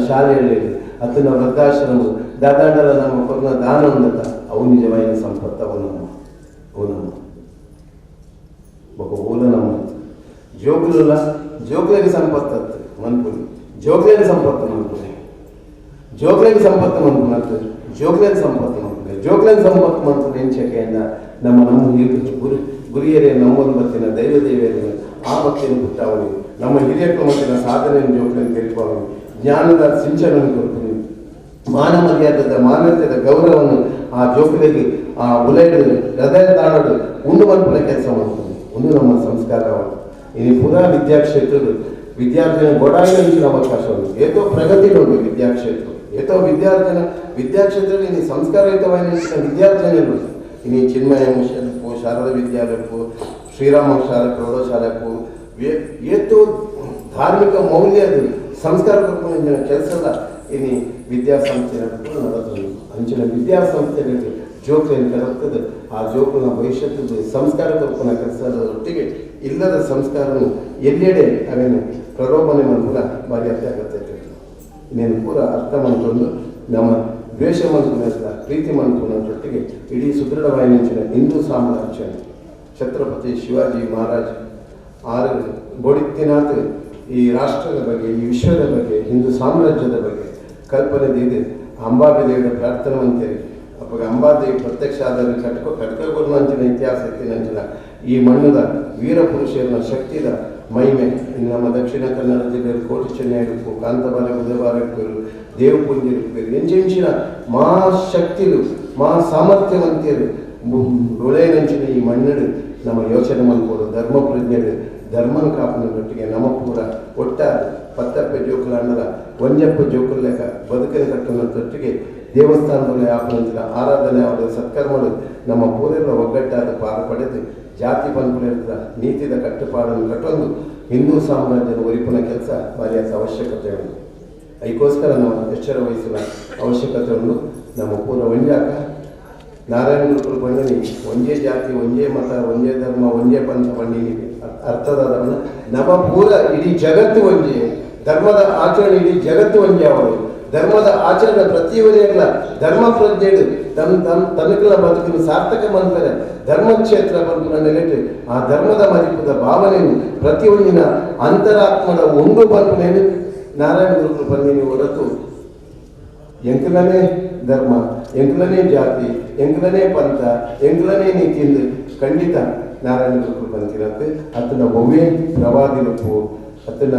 ಶಾಲೆಯಲ್ಲಿ, ಅತ್ತನ ವೃದ್ಧಾಶ್ರಮ ದಾದಾಂಡಲ ನಮ್ಮ ಕೊರೋನಾ ದಾನ ಉಂದತ ಅವು ನಿಜವಾದ ಸಂಪತ್ತು. ಅವು ನಮ್ಮ ಓಲ ನಮ್ಮ ಜೋಗ್ಲಿಗೆ ಸಂಪತ್ತು ಮನ್ಪುನಿ, ಜೋಗ್ಲಿಗೆ ಸಂಪತ್ತು ಮನ್ಪುನಿ, ಜೋಗ್ಲಿಗೆ ಸಂಪತ್ತು ಮನ್ಪುನತ್ತು, ಜೋಗ್ಲಿಗೆ ಸಂಪತ್ತು ಮನ್ಪುನಿ, ಜೋಗ್ಲಿಗೆ ಸಂಪತ್ತು ಮನ್ಪುನಿ ಎಂಚಕೆಯಿಂದ ನಮ್ಮ ಗುರಿಯರೇ ನಮ್ಮನ್ನು ಬತ್ತಿನ ದೈವ ದೇವಿಯರನ್ನು ಆ ಭಕ್ತಿಯನ್ನು ಬಿಟ್ಟವನು, ನಮ್ಮ ಹಿರಿಯಕ್ಕೂ ಮತ್ತಿನ ಸಾಧನೆಯನ್ನು ಜೋಗ್ಲಿಯನ್ನು ತೆರಿಪವನು, ಜ್ಞಾನದ ಸಿಂಚನವನ್ನು ಕೊಡ್ತೀನಿ, ಮಾನ ಮರ್ಯಾದದ ಮಾನವತೆಯ ಗೌರವವನ್ನು ಆ ಜೋಕಲಿಗೆ ಆ ಉಲೈಡು ಹೃದಯ ತಾಳೋದು ಉಂಡು ಮನ್ಪುನ ಕೆಲಸ ಮಾಡ್ತೀನಿ. ಒಂದು ನಮ್ಮ ಸಂಸ್ಕಾರವನ್ನು ಇನ್ನು ಪುನಃ ವಿದ್ಯಾಕ್ಷೇತ್ರಗಳು ವಿದ್ಯಾರ್ಥಿನ ಗೊಡಾಯಿನ ಅವಕಾಶವನ್ನು ಏತೋ ಪ್ರಗತಿಗೊಂಡು ವಿದ್ಯಾಕ್ಷೇತ್ರ ಏತೋ ವಿದ್ಯಾಕ್ಷೇತ್ರದಲ್ಲಿ ಇನ್ನು ಸಂಸ್ಕಾರಯುತವಾದ ವಿದ್ಯಾರ್ಥಿಗಳು ಇನ್ನು ಚಿನ್ಮಯ ಶಾಲೆಗೂ, ಶಾರದಾ ವಿದ್ಯಾಲಯಕ್ಕೂ, ಶ್ರೀರಾಮ ಶಾಲೆ ಪ್ರೌಢಶಾಲೆಗೂ ಏತೋ ಧಾರ್ಮಿಕ ಮೌಲ್ಯದ ಸಂಸ್ಕಾರ ಕೊಡ್ಕೊಂಡು ಕೆಲಸದ ಇನ್ನು ವಿದ್ಯಾಸಂಸ್ಥೆ ನಡೆದು ಅಂಚಿನ ವಿದ್ಯಾಸಂಸ್ಥೆಗಳಿಗೆ ಜೋಕಲಿಯನ್ನು ಕರೆಯುತ್ತದೆ. ಆ ಜೋಕನ ಭವಿಷ್ಯದ ಸಂಸ್ಕಾರ ಕೊಡ್ಕೊಂಡ ಕೆಲಸದೊಟ್ಟಿಗೆ ಇಲ್ಲದ ಸಂಸ್ಕಾರವು ಎಲ್ಲೆಡೆ ಅವೇನು ಪ್ರಲೋಭನೆ ಮಾಡ್ಕೊಂಡ ಭಾರಿ ಅತ್ಯಾಗತ್ಯ. ಇನ್ನೇನು ಪೂರ ಅರ್ಥ ಮಾಡ್ಕೊಂಡು ನಮ್ಮ ದ್ವೇಷ ಮಾಡ್ಕೊಂಡ ಪ್ರೀತಿ ಮಾಡ್ಕೊಂಡೊಟ್ಟಿಗೆ ಇಡೀ ಸುದೃಢವಾಯಿನ ಹಿಂದೂ ಸಾಮ್ರಾಜ್ಯ ಛತ್ರಪತಿ ಶಿವಾಜಿ ಮಹಾರಾಜ್ ಆರು ಬೋಡಿತ್ತಿನಾಥ್ ಈ ರಾಷ್ಟ್ರದ ಬಗ್ಗೆ, ಈ ವಿಶ್ವದ ಬಗ್ಗೆ, ಹಿಂದೂ ಸಾಮ್ರಾಜ್ಯದ ಬಗ್ಗೆ ಕಲ್ಪನೆ ಇದೆ. ಅಂಬಾದೇವಿಯ ಪ್ರಾರ್ಥನೆ ಅಂತೇಳಿ ಅವಾಗ ಅಂಬಾದೇವಿ ಪ್ರತ್ಯಕ್ಷ ಆದಲ್ಲಿ ಕಟ್ಕೊಂಡು ಅಂಚಿನ ಇತಿಹಾಸ ಇತ್ತಿನಂಚಿನ ಈ ಮಣ್ಣದ ವೀರ ಪುರುಷರ ಶಕ್ತಿದ ಮಹಿಮೆ ಇನ್ನು ನಮ್ಮ ದಕ್ಷಿಣ ಕನ್ನಡ ಜಿಲ್ಲೆಯಲ್ಲಿ ಕೋಟಿ ಚೆನ್ನೈ ಇರಬೇಕು, ಕಾಂತಬಾಲೆ ಬುಧವಾರ ಇರ್ಬೇಕು, ದೇವಪುಂಜಿ ಇರ್ಬೇಕು, ಎಂಚಿನ ಮಹಾಶಕ್ತಿಗಳು ಮಹಾ ಸಾಮರ್ಥ್ಯವಂತಿಯರು ರುಳೆನಂಚಿನ ಈ ಮಣ್ಣಡು ನಮ್ಮ ಯೋಚನೆ ಮಾಡ್ಕೊಡು ಧರ್ಮ ಪ್ರಜ್ಞೆಗಳು ಧರ್ಮನ ಕಾಪಿನೊಟ್ಟಿಗೆ ನಮ್ಮ ಕೂಡ ಒಟ್ಟಾರೆ ಪತ್ತಪ್ಪೆ ಜೋಕುಲಾಂಡಲ ಒಂಜಪ್ಪ ಜೋಕುಲ್ಲೇಕ ಬದುಕಿನ ಕಟ್ಟುನೊಟ್ಟಿಗೆ ದೇವಸ್ಥಾನದಲ್ಲಿ ಆಪನಂತರ ಆರಾಧನೆ ಅವರ ಸತ್ಕರ್ಮಗಳು ನಮ್ಮ ಪೂರೆಲ್ಲ ಒಗ್ಗಟ್ಟಾದ ಪಾರ ಪಡೆದು ಜಾತಿ ಪಂಪುಲಿರದ ನೀತಿದ ಕಟ್ಟುಪಾಡನ್ನು ಕಟ್ಟೊಂದು ಹಿಂದೂ ಸಾಮ್ರಾಜ್ಯದ ಒರಿಪುನ ಕೆಲಸ ಭಾರಿಯಾದ ಅವಶ್ಯಕತೆ ಉಂಟು. ಅದಕ್ಕೋಸ್ಕರ ನಾವು ಎಚ್ಚರ ವಹಿಸುವ ಅವಶ್ಯಕತೆ ಉಂಟು. ನಮ್ಮ ಪೂರ ಒಂಜಾಕ ನಾರಾಯಣ ಗುರುಕುಲ ಪಂಡಿನಿ ಒಂದೇ ಜಾತಿ, ಒಂದೇ ಮತ, ಒಂದೇ ಧರ್ಮ, ಒಂದೇ ಪಂಥ ಪಂಡಿನಿ ಅರ್ಥದಾದವನ್ನ ನಮ್ಮ ಪೂರ ಇಡೀ ಜಗತ್ತು ಒಂದೇ ಧರ್ಮದ ಆಚರಣೆ, ಇಡೀ ಜಗತ್ತು ಒಂದೇ ಅವರು ಧರ್ಮದ ಆಚರಣೆ ಪ್ರತಿಯೊಬ್ಬರಿಗೆಲ್ಲ ಧರ್ಮ ಪ್ರಜ್ಞೆಗಳು ತನಕಲ ಬದುಕಿನ ಸಾರ್ಥಕ ಮಾಡ್ತಾರೆ. ಧರ್ಮಕ್ಷೇತ್ರ ಬಂದು ನೆಲೆಟ್ಟು ಆ ಧರ್ಮದ ಮರಿಪದ ಭಾವನೆಯನ್ನು ಪ್ರತಿಯೊಂದಿನ ಅಂತರಾತ್ಮದ ಒಂದು ಬಂಧನೇನು ನಾರಾಯಣ ಗುರುಕುಲ ಪಂಡಿನಿ ಹೊರತು ಎಂಕಲನೇ ಧರ್ಮ, ಎಂಕಲನೇ ಜಾತಿ, ಎಂಕಲನೇ ಪಂಥ, ಎಂಕಲನೇ ನೀತಿಯಿಂದ ಖಂಡಿತ ನಾರಾಯಣ ಗುರುಕುಲ ಪಂಥಿನಂತೆ ಅತನ ಒಮ್ಮೆ ಪ್ರವಾದಿ ರೂಪು, ಅತನ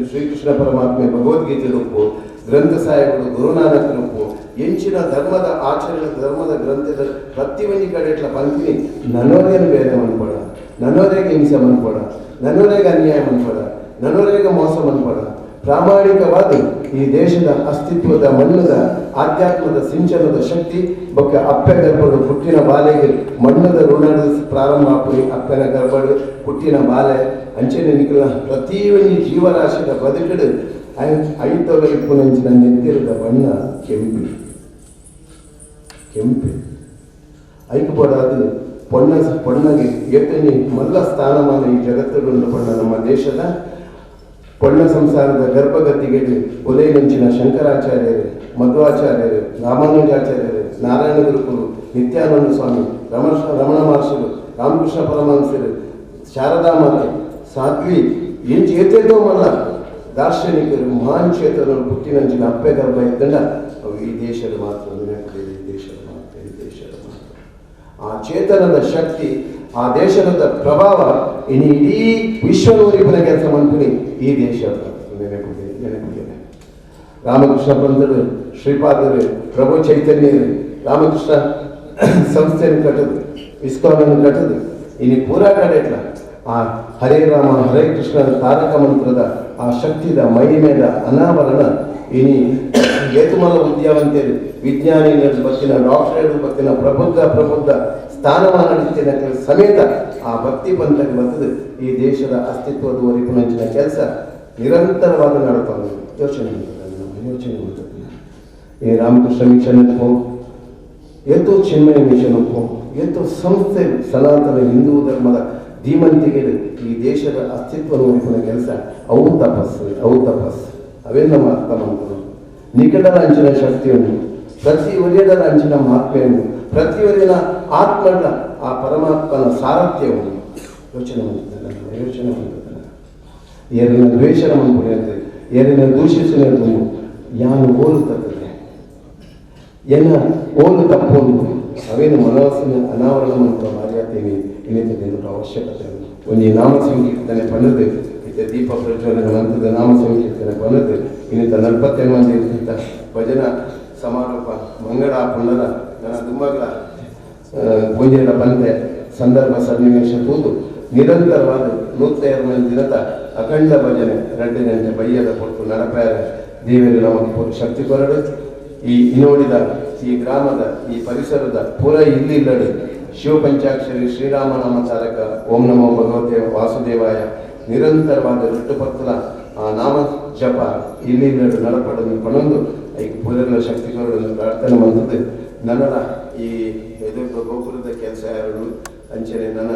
ಶ್ರೀಕೃಷ್ಣ ಪರಮಾತ್ಮೆ ಭಗವದ್ಗೀತೆ ರೂಪು, ಗ್ರಂಥ ಸಾಹೇಬರು ಗುರುನಾನಕ ರೂಪು, ಎಂಚಿನ ಧರ್ಮದ ಆಚರಣೆ ಧರ್ಮದ ಗ್ರಂಥದ ಪ್ರತಿಯೊಂದು ಕಡೆ ಇಟ್ಲ ಪಂಥಿನಿ ನನ್ನೋರೇನು ಬೇರೆ ಮನ್ಪಡ, ನನ್ನೋರೇಗೆ ಹಿಂಸೆ ಮನ್ಪಡ, ನನ್ನೋರೇಗೆ ಅನ್ಯಾಯ ಮನ್ಪಡ, ನನ್ನೋರೇಗೆ ಮೋಸ ಮನ್ಪಡ. ಪ್ರಾಮಾಣಿಕವಾದ ಈ ದೇಶದ ಅಸ್ತಿತ್ವದ ಮಣ್ಣದ ಆಧ್ಯಾತ್ಮದ ಸಿಂಚನದ ಶಕ್ತಿ ಬೊಕ್ಕ ಅಪ್ಪೆ ಗರ್ಭಡು ಹುಟ್ಟಿನ ಬಾಲೆಗೆ ಮಣ್ಣದ ಋಣದ ಪ್ರಾರಂಭ ಆಪುರಿ ಅಪ್ಪನ ಗರ್ಭಡು ಹುಟ್ಟಿನ ಬಾಲೆ ಅಂಚನೆ ನಿಖಲ ಪ್ರತಿಯೊಂದು ಜೀವರಾಶಿದ ಬದುಕಡು ಐತೊಲಗಿಪ್ಪುನಂಚಿನ ನೆತ್ತಿರದ ಬಣ್ಣ ಕೆಂಪಿ ಐಕ್ಬೋಡಾದ ಪೊಣ್ಣಗೆ ಎತ್ತನಿ ಮಲ್ಲ ಸ್ಥಾನಮಾನ ಈ ಜಗತ್ತುಗೊಂಡು ಪಣ್ಣ ನಮ್ಮ ದೇಶದ ಪೊಣ್ಣ ಸಂಸಾರದ ಗರ್ಭಗತಿಗೆ ಒಲೆ ನೆಂಚಿನ ಶಂಕರಾಚಾರ್ಯರು, ಮಧ್ವಾಚಾರ್ಯರು, ರಾಮಾನುಜಾಚಾರ್ಯರು, ನಾರಾಯಣ ಗುರುಕುಲು, ನಿತ್ಯಾನಂದ ಸ್ವಾಮಿ, ರಮಣ ಮಹರ್ಷಿಗಳು, ರಾಮಕೃಷ್ಣ ಪರಮಹಂಸರು, ಶಾರದಾ ಮಾತೆ, ಸಾಧ್ವಿ ಎಂಚು ಎತ್ತೇತೋ ಮಲ್ಲ ದಾರ್ಶನಿಕರು, ಮಹಾನ್ ಕ್ಷೇತ್ರಗಳು ಪುಟ್ಟಿನಂಚಿನ ಅಪ್ಪೆ ಗರ್ಭ ಇದ್ದಂಡ ಅವು ಈ ದೇಶದ ಮಾತ್ರ ನೆನಪಿದೆ. ಈ ದೇಶದ ಮಾತ್ರ, ಈ ದೇಶದ ಮಾತ್ರ. ಆ ಚೇತನದ ಶಕ್ತಿ, ಆ ದೇಶದ ಪ್ರಭಾವ ಇಡೀ ವಿಶ್ವನೂರಿಪನ ಕೆಲಸ ಮಾಡ್ತೀನಿ ಈ ದೇಶದ ನೆನಪಿದೆ. ರಾಮಕೃಷ್ಣ ಪಂತರು, ಶ್ರೀಪಾದರು, ಪ್ರಭು ಚೈತನ್ಯರು ರಾಮಕೃಷ್ಣ ಸಂಸ್ಥೆಯನ್ನು ಕಟ್ಟದು, ಇಸ್ಕಾನನ್ನು ಕಟ್ಟದು. ಇನ್ನು ಪೂರಾ ಕಡೆಯಲ್ಲ ಆ ಹರೇ ರಾಮ ಹರೇ ಕೃಷ್ಣನ ತಾರಕ ಮಂತ್ರದ ಆ ಶಕ್ತಿದ ಮಹಿಮೆದ ಅನಾವರಣ ಇನಿ ಏತುಮಲ ವಿದ್ಯಾವಂತರು, ವಿಜ್ಞಾನಿಗಳು ಬತ್ತಿನ ಡಾಕ್ಟರೇಟ್ ಬತ್ತಿನ ಪ್ರಬುದ್ಧ ಸ್ಥಾನಮಾನ ನಡೀತಿನ ಸಮೇತ ಆ ಭಕ್ತಿ ಪಂಥಕ್ಕೆ ಬರ್ತದೆ ಈ ದೇಶದ ಅಸ್ತಿತ್ವದವರೆಗೂ ನಂಚಿನ ಕೆಲಸ ನಿರಂತರವಾದ ನಡ್ಕೊಂಡು ಯೋಚನೆ ಮಾಡ್ತದೆ. ಈ ರಾಮಕೃಷ್ಣ ಮಿಷನ್ ಅನ್ಕೋ, ಎಂತೋ ಚಿನ್ಮಯ ಮಿಷನ್ ಅನ್ಕೋ, ಎಂತೋ ಸಂಸ್ಥೆ ಸನಾತನ ಹಿಂದೂ ಧರ್ಮದ ಧೀಮಂತಿಗೆ ಈ ದೇಶದ ಅಸ್ತಿತ್ವ ನೋಡಿಕೊಂಡ ಕೆಲಸ ಅವು ತಪಸ್ಸು ಅವೇ ನಮ್ಮ ಅರ್ಥ ಮಾಡ್ತಾರೆ. ನಿಕಟದ ಅಂಚಿನ ಶಕ್ತಿಯನ್ನು, ಪ್ರತಿ ಒಲಿಯದ ಅಂಚಿನ ಮಹಾತ್ಮೆಯನ್ನು, ಪ್ರತಿ ಒಲಿಯನ ಆತ್ಮದ ಆ ಪರಮಾತ್ಮನ ಸಾರಥ್ಯವನ್ನು ಯೋಚನೆ ಮಾಡ್ತಾರೆ. ಏರಿನ ದ್ವೇಷನ ಮನ್ಪುಣಿಯಂತೆ, ಏರಿನ ದೂಷಿಸುವುದು ಯಾನು ಓಲು ತತ್ತದೆ, ಏನ ಓಲು ತಪ್ಪೊಂದು ಅವೇನು ಮನಸ್ಸಿನ ಅನಾವರಣ ಮಂತ್ರ ಮಾರ್ಯಾತೇನೆ ಇನ್ನಿತದ ಅವಶ್ಯಕತೆ. ಒಂದು ನಾಮ ಸಂಕೀರ್ತನೆ ಪನ್ನದು ಇತ್ತೆ ದೀಪ ಪ್ರಜ್ವಲನ ಮಂತ್ರದ ನಾಮ ಸಂಕೀರ್ತನೆ ಪನ್ನದು ಇನ್ನಿತ 40 ಮಂದಿ ಇರ್ತಿತ್ತ ಭಜನಾ ಸಮಾರೋಪ ಮಂಗಳ ಪುಂಡರ ನನ್ನ ದುಮ್ಮಗಳ ಪೂಜೆಗಳ ಬಂದೆ ಸಂದರ್ಭ ಸನ್ನಿವೇಶ ತೂದು ನಿರಂತರವಾದ 102 ದಿನದ ಅಖಂಡ ಭಜನೆ 2 ಗಂಟೆ ಬಯ್ಯದ ಕೊಟ್ಟು ನಡಪಾರ ದೇವರು ನಮಗೆ ಶಕ್ತಿ ಕೊರಡು. ಈ ನೋಡಿದ ಈ ಗ್ರಾಮದ ಈ ಪರಿಸರದ ಪೂರ ಇಲ್ಲಿಲ್ಲಡು ಶಿವ ಪಂಚಾಕ್ಷರಿ ಶ್ರೀರಾಮನಾಮ ತಾರಕ ಓಂ ನಮೋ ಭಗವತೆ ವಾಸುದೇವಾಯ ನಿರಂತರವಾದ ಋಟ್ಟುಪತ್ತಲ ಆ ನಾಮ ಜಪ ಇಲ್ಲಿಲ್ಲಡು ನಡಪಡನ್ನು ಪಣೊಂದು ಈ ಪೂರೆಲ್ಲ ಶಕ್ತಿ ಕೊರಡನ್ನು ಪ್ರಾರ್ಥನೆ ಮಾಡ್ತದೆ. ನನ್ನ ಈ ಎದುರು ಗೋಪುರದ ಕೆಲಸ ಯಾರು ಅಂಚನೆ ನನ್ನ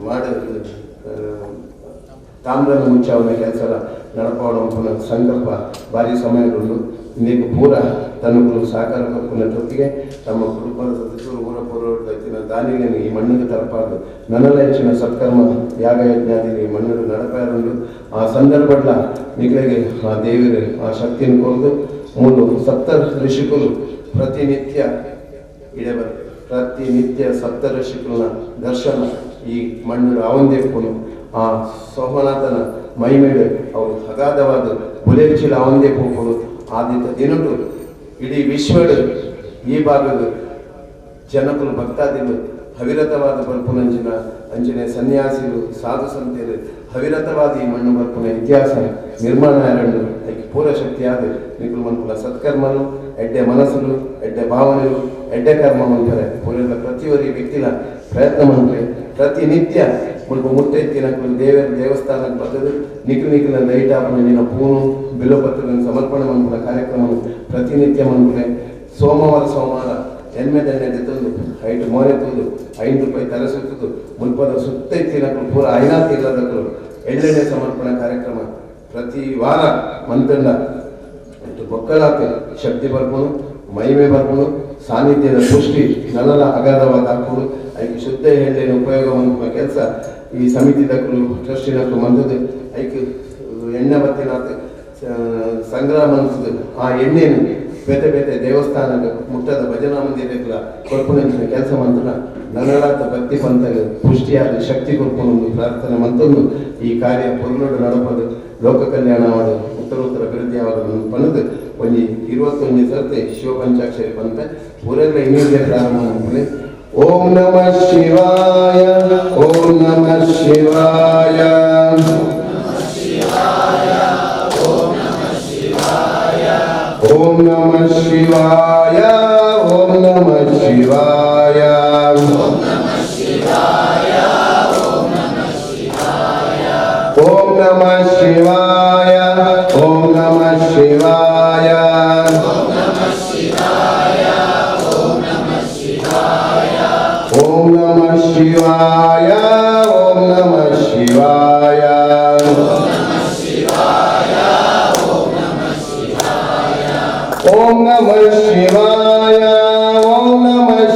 ಮಾಡೋದು ತಾಮ್ರದ ಮುಂಚಾವನ ಕೆಲಸ ನಡಪಡ ಸಂಕಲ್ಪ ಭಾರಿ ಸಮಯಗಳು ಇನ್ನೇನು ಪೂರ ತನ್ನ ಸಾಕಾರ ಕೊಟ್ಟಿಗೆ ತಮ್ಮ ಕುಟುಂಬದ ಸದಸ್ಯರು ಊರ ಪೂರ್ವ ದಾನಿಗೆ ಈ ಮಣ್ಣಿಗೆ ತಲಪಾದು ನನ್ನೆಲ್ಲ ಹೆಚ್ಚಿನ ಸತ್ಕರ್ಮ ಯಾಗ ಯಜ್ಞಾದಿ ಈ ಮಣ್ಣನ್ನು ನಡಪಾರು. ಆ ಸಂದರ್ಭಡ್ಲ ನಿಗಳಿಗೆ ಆ ದೇವರು ಆ ಶಕ್ತಿಯನ್ನು ಕೊರದು 7 ಋಷಿಕರು ಪ್ರತಿನಿತ್ಯ ಇಡಬಾರ್ದು. ಪ್ರತಿನಿತ್ಯ 7 ಋಷಿಕರನ್ನ ದರ್ಶನ ಈ ಮಣ್ಣು ಅವಂದೇಪುನು ಆ ಸೋಮನಾಥನ ಮೈಮೇಡು ಅವರು ಅಗಾಧವಾದ ಬುಲೆಚಿಲ ಅವಂದೇ ಹೋಗ್ಬೋದು. ಆದಿತ ದಿನಟು ಇಡೀ ವಿಶ್ವಡು ಈ ಭಾಗದ ಜನಕರು ಭಕ್ತಾದಿಗಳು ಅವಿರತವಾದ ಬರ್ಪುನಂಚಿನ ಅಂಚನೆ ಸನ್ಯಾಸಿಗಳು ಸಾಧು ಸಂತೆಯರು ಅವಿರತವಾದ ಈ ಮಣ್ಣು ಬರ್ಪುನ ಇತಿಹಾಸ ನಿರ್ಮಾಣ ಯಾರಂಡು ಅದಕ್ಕೆ ಪೂರ ಶಕ್ತಿಯಾದ ನಿಖಲು ಮನ್ಪುಲ ಸತ್ಕರ್ಮನು ಎಡ್ಡೆ ಮನಸ್ಸುಗಳು ಎಡ್ಡೆ ಭಾವನೆಗಳು ಎಡ್ಡೆ ಕರ್ಮ ಮಂತಾರೆ ಪೂರೆಲ್ಲ ಪ್ರತಿಯೊಂದು ವ್ಯಕ್ತಿನ ಪ್ರಯತ್ನ ಮಾಡ್ತಾರೆ. ಪ್ರತಿನಿತ್ಯ ಮುಟ್ಟೆತ್ತಿನ ದೇವಸ್ಥಾನಕ್ಕೆ ಬರ್ತದೆ ನಿಖಿಲ ಲೈಟ್ ಆಪನ ಪೂನು ಬಿಲೋಪತ್ರಗಳನ್ನು ಸಮರ್ಪಣೆ ಮಾಡ್ಕೊಂಡ ಕಾರ್ಯಕ್ರಮ ಪ್ರತಿನಿತ್ಯ ಮಾಡ್ಕೊಂಡೆ. ಸೋಮವಾರ ಎಣ್ಣೆ ತಂದು ಐಟು ಮೋನೆ ತಂದು ₹5 ತಲೆ ಸುತ್ತದು ಮುಲ್ಪದ ಸುತ್ತಿನ ಪೂರ ಐನಾತಿ ಇಲ್ಲದಕ್ಕೂ ಎಳ್ಳೆಣ್ಣೆ ಸಮರ್ಪಣಾ ಕಾರ್ಯಕ್ರಮ ಪ್ರತಿ ವಾರ ಮಂತಂಡ ಬೊಕ್ಕಲಾಕ ಶಕ್ತಿ ಬರ್ಕೊಂಡು ಮಹಿಮೆ ಬರ್ಕೊಂಡು ಸಾನ್ನಿಧ್ಯದ ಪುಷ್ಟಿ ನಲ್ಲಲ ಅಗಾಧವಾದ ಹಾಕೊಂಡು ಅದಕ್ಕೆ ಶುದ್ಧ ಎಣ್ಣೆನ ಉಪಯೋಗ ಮಾಡುವ ಕೆಲಸ ಈ ಸಮಿತಿ ದಕ್ಕಲು ಟ್ರಸ್ಟಿನಕ್ಕೂ ಮಂದದು ಅದಕ್ಕೆ ಎಣ್ಣೆ ಬತ್ತಿನ ಸಂಗ್ರಹ ಮನಸ್ಸದು ಆ ಎಣ್ಣೆನು ಬೇತೆ ದೇವಸ್ಥಾನಕ್ಕೆ ಮುಟ್ಟದ ಭಜನಾ ಮಂದಿರ ಕೊರ್ಪುನಂಚಿನ ಕೆಲಸ ಮಂತ್ರ ನನ್ನಡಾದ ಭಕ್ತಿ ಪಂಥಗೆ ಪುಷ್ಟಿಯಾದ ಶಕ್ತಿ ಕೊರ್ಪುನೊಂದು ಪ್ರಾರ್ಥನೆ ಮಂತೊಂದು ಈ ಕಾರ್ಯ ಪೊರ್ಲೋಡು ನಡಪದು ಲೋಕ ಕಲ್ಯಾಣ ಮಾಡು ಉತ್ತರ ಅಭಿವೃದ್ಧಿ ಆಗೋದನ್ನು ಪಣದು ಒಂದು 21 ಸರ್ತಿ ಶಿವ ಪಂಚಾಕ್ಷರಿ ಪಂಥ ಊರೆಲ್ಲ ಇನ್ನೊಂದೇ ಪ್ರಾರಂಭ ಮಾಡ್ಕೊಳ್ಳಿ. ಓಂ ನಮಃ ಶಿವಾಯ ಓಂ ನಮಃ ಶಿವಾಯ ಓಂ ನಮಃ ಶಿವಾಯ ಓಂ ನಮಃ ಶಿವಾಯ ಓಂ ನಮಃ ಶಿವಾಯ ಓಂ ನಮಃ ಶಿವಾಯ ಓಂ ನಮಃ ಶಿವಾಯ ಓಂ ನಮಃ ಶಿವಾಯ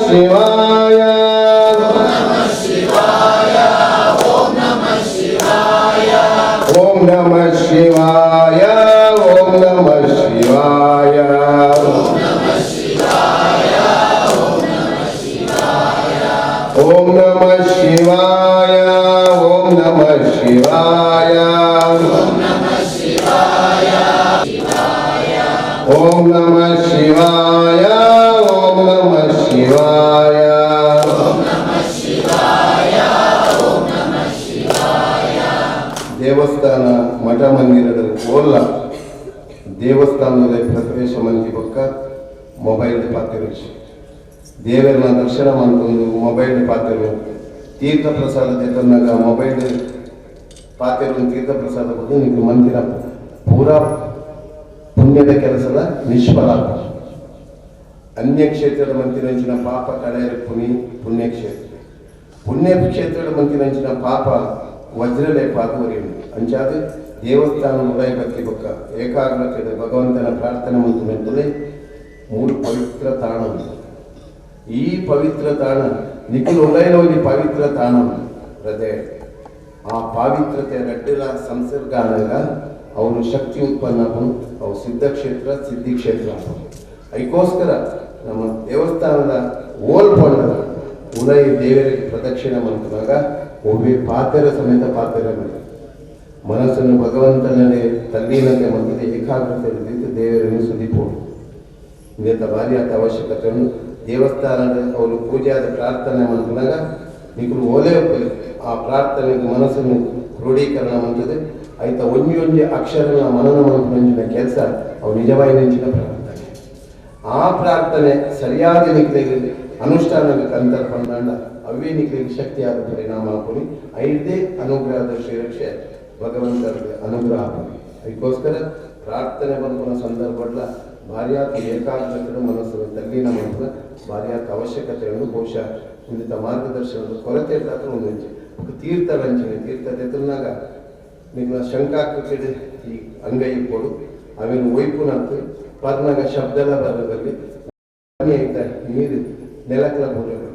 ಶಿವಾಯ ಓಂ ನಮಃ ಶಿವಾಯ ಓಂ ನಮಃ ಶಿವಾಯ ಓಂ ನಮಃ ಶಿವಾಯ ಓಂ ನಮಃ ಶಿವಾಯ ಓಂ ನಮಃ ಶಿವಾಯ ಓಂ ನಮಃ ಶಿವಾಯ ದೇವಸ್ಥಾನ ಮಠ ಮಂದಿರದ ಓಲ್ಲ ದೇವಸ್ಥಾನದಲ್ಲಿ ಪ್ರವೇಶ ಮಂದಿ ಪಕ್ಕ ಮೊಬೈಲ್ ಪಾತಿರು ದೇವರನ್ನ ದರ್ಶನ ಮಾಡ್ಕೊಂಡು ಮೊಬೈಲ್ ಪಾತಿರು ತೀರ್ಥ ಪ್ರಸಾದ ತಂದಾಗ ಮೊಬೈಲ್ ಪಾತಿರು ತೀರ್ಥ ಪ್ರಸಾದ ಕೊಟ್ಟು ನಿಮಗೆ ಮಂದಿರ ಪೂರಾ ಪುಣ್ಯದ ಕೆಲಸದ ನಿಷ್ಫಲ ಅನ್ಯ ಕ್ಷೇತ್ರದ ಮಂತಿನಂಚಿನ ಪಾಪ ಕಳೆಯರು ಪುಣ್ಯಕ್ಷೇತ್ರದ ಮಂತಿನಂಚಿನ ಪಾಪ ವಜ್ರಲೇಪ ಆದುವರಿಯುಂಡು ಅಂಚಾದು ದೇವಸ್ಥಾನ ಉದಯ ಭಕ್ತಿ ಪಕ್ಕ ಏಕಾಗ್ರತೆ ಭಗವಂತನ ಪ್ರಾರ್ಥನೆ ಮಂತುಮೆಂತಲೇ ಮೂರು ಪವಿತ್ರ ತಾಣ ಈ ಪವಿತ್ರ ತಾಣ ನಿಖಿಲ್ ಉದಯನ ಒಂದು ಪವಿತ್ರ ತಾಣ ಹೃದಯ ಆ ಪಾವಿತ್ರತೆ ರಡ್ಡಿಲ ಸಂಸರ್ಗ ಆದಾಗ ಅವರು ಶಕ್ತಿ ಉತ್ಪನ್ನ ಅವು ಸಿದ್ಧಕ್ಷೇತ್ರ ಸಿದ್ಧಿ ಕ್ಷೇತ್ರ ಅದಕ್ಕೋಸ್ಕರ ನಮ್ಮ ದೇವಸ್ಥಾನದ ಓಲ್ಪೊಂಡದ ಉದಯ ದೇವರಿಗೆ ಪ್ರದಕ್ಷಿಣೆ ಮಾಡ್ಕೊಂಡಾಗ ಒಬ್ಬೆ ಪಾತ್ರೆ ಸಮೇತ ಪಾತ್ರೆ ಮೇಲೆ ಮನಸ್ಸನ್ನು ಭಗವಂತನಲ್ಲಿ ತಲ್ಲೀನತೆ ಮಾಡಿದೆ ಏಕಾಗ್ರತೆ ದೇವರನ್ನು ಸುದೀಪೋಡು ಇದೆಂತ ಭಾರಿ ಆದ ಅವಶ್ಯಕತೆಯನ್ನು ದೇವಸ್ಥಾನದ ಅವರು ಪೂಜೆಯಾದ ಪ್ರಾರ್ಥನೆ ಮಾಡ್ಕೊಂಡಾಗ ನೀವು ಓಲೆ ಆ ಪ್ರಾರ್ಥನೆಗೆ ಮನಸ್ಸನ್ನು ಕ್ರೋಢೀಕರಣ ಮಾಡ್ತದೆ ಆಯ್ತಾ ಒಂಜಿ ಅಕ್ಷರನ ಮನನ ಮಂಜಿನ ಕೆಲಸ ಅವು ನಿಜವಾಗಿ ನೆಂಚಿನ ಪ್ರಾರ್ಥನೆ ಆ ಪ್ರಾರ್ಥನೆ ಸರಿಯಾದ ನಿಖಲಿಗೆ ಅನುಷ್ಠಾನಕ್ಕೆ ಅಂತರ್ಪಂಡ ಅವೇ ನಿಖಲಿಗೆ ಶಕ್ತಿಯಾದ ಪರಿಣಾಮ ಹಾಕೋನಿ ಐದೇ ಅನುಗ್ರಹದ ಶ್ರೀರಕ್ಷೆ ಭಗವಂತರ ಅನುಗ್ರಹ ಹಾಕೋನಿ ಅದಕ್ಕೋಸ್ಕರ ಪ್ರಾರ್ಥನೆ ಬಂದ ಸಂದರ್ಭಲ್ಲ ಭಾರ್ಯಾತ ಏಕಾಗ್ರತೆ ಮನಸ್ಸನ್ನು ತಲ್ಲೀನ ಮಾಡಿದ ಭಾರ್ಯಾತ ಅವಶ್ಯಕತೆಯನ್ನು ಬಹುಶಃ ಇಂಥ ಮಾರ್ಗದರ್ಶನದ ಕೊರತೆ ಇರ್ತಾತ್ರ ಒಂದು ತೀರ್ಥ ವಂಚನೆ ತೀರ್ಥ ತೆತ್ತನಾಗ ನಿಮ್ಮ ಶಂಕಾಕೃತಿ ಈ ಅಂಗೈ ಕೊಡು ಅವೇನು ಒಯ್ಪುನಂತು ಪರ್ನಾಗ ಶಬ್ದಲ ಬರಬಲ್ಲಿ ನೀರು ನೆಲಕಲ ಬರಬಲ್ಲಿ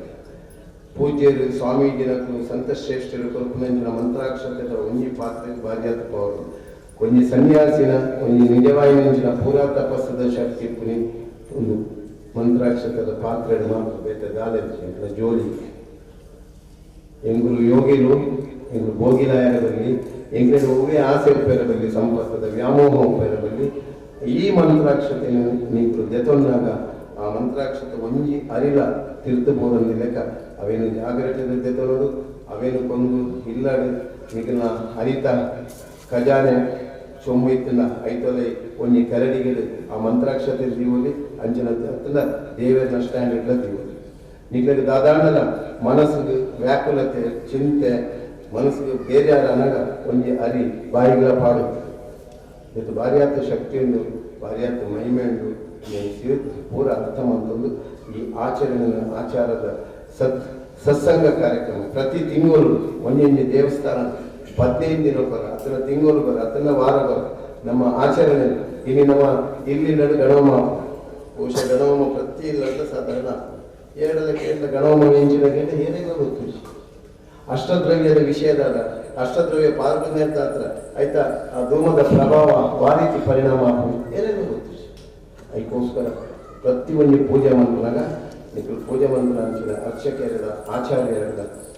ಪೂಜ್ಯರು ಸ್ವಾಮೀಜಿನಕ್ಕೂ ಸಂತ ಶ್ರೇಷ್ಠರು ಕೊಲ್ಪುನಂಜಿನ ಮಂತ್ರಾಕ್ಷತೆದ ಒಂಜಿ ಪಾತ್ರೆ ಭಾರ್ಯಾತ ಪವರು ಕೊಂಚ ಸನ್ಯಾಸಿನ ಕೊಂಚ ನಿಜವಾಯಿನ ಪೂರಾ ತಪಸ್ಸದ ಶಕ್ತಿ ಪುನಿ ಒಂದು ಮಂತ್ರಾಕ್ಷತದ ಪಾತ್ರೆ ಮಾತ್ರ ದಾದ ಜೋಡಿ ಎಂಗುಲು ಯೋಗಿಲು ಎಂಗುಲು ಭೋಗಿಲಾಯರದಲ್ಲಿ ಎಂಗಡೆ ಹೋಗಿ ಆಸೆ ಉಪೇರದಲ್ಲಿ ಸಂಪರ್ಕದ ವ್ಯಾಮೋಹ ಉಪೇರದಲ್ಲಿ ಈ ಮಂತ್ರಾಕ್ಷತೆಯನ್ನು ನೀವು ಜೊತೆನಾಗ ಆ ಮಂತ್ರಾಕ್ಷತೆ ಒಂಜಿ ಅರಿಲ ತಿರ್ತಬೋದಂದು ಲೆಕ್ಕ ಅವೇನು ಜಾಗ್ರತೆ ಜೊತೆನೋಡು ಅವೇನು ಕೊಂದು ಇಲ್ಲಡು ಈಗಿನ ಹರಿತ ಖಜಾನೆ ಸೊಂಬೈತಿನ ಐತಲೆ ಒಂಜಿ ಕರಡಿಗಳು ಆ ಮಂತ್ರಾಕ್ಷತೆ ದೀವಲಿ ಅಂಚಿನ ದೇವರನ್ನ ಸ್ಟ್ಯಾಂಡರ್ಡ್ಲ ದೀವಲಿ ನಿಗ್ಲಗೆ ದಾದಾಂಡಲ ಮನಸ್ಸಿಗೆ ವ್ಯಾಕುಲತೆ ಚಿಂತೆ ಮನಸ್ಸಿಗೆ ಬೇರೆ ಅನಗ ಒಂಜಿ ಅರಿ ಬಾಯಿಗಳ ಪಾಡು ಇದು ಭಾರಿಯಾತ ಶಕ್ತಿಯುಂಡು ಭಾರಿಯಾತ ಮಹಿಮೆ ಉಂಡು ಪೂರ ಅರ್ಥ ಮಾಡ್ಕೊಂಡು ಈ ಆಚಾರದ ಸತ್ಸಂಗ ಕಾರ್ಯಕ್ರಮ ಪ್ರತಿ ತಿಂಗಳು ಒಂದೊಂದು ದೇವಸ್ಥಾನ 15 ದಿನ ಬರ ಅಥವಾ ತಿಂಗಳು ಬರ ಅಥವಾ ವಾರ ಬರ ನಮ್ಮ ಆಚರಣೆ ಇಲ್ಲಿ ನಮ್ಮ ಇಲ್ಲಿ ನಡು ಗಣಮ ಬಹುಶಃ ಗಣಮ ಪ್ರತಿ ಲಡ್ಡ ಸಾಧಾರಣ 2 ಲಕ್ಷ ಗಣಮ ಎಂಚಿನ ಗಂಟೆ ಏನೇನೋ ಗೊತ್ತು ಅಷ್ಟದ್ರವ್ಯದ ವಿಷಯದ ಅಷ್ಟದ್ರವ್ಯ ಪಾಲ್ಗೊಳ್ಳೆ ಹತ್ರ ಆಯ್ತಾ ಆ ಧೂಮದ ಪ್ರಭಾವ ವಾರೀತಿ ಪರಿಣಾಮ ಏನೇನೋ ಗೊತ್ತು ಅದಕ್ಕೋಸ್ಕರ ಪ್ರತಿಯೊಂದು ಪೂಜೆ ಮಾಡ್ಕೊಂಡಾಗ ಪೂಜೆ ಮಂತ್ರ ಅಂಚಿನ ಅರ್ಚಕರ ಆಚಾರ್ಯರ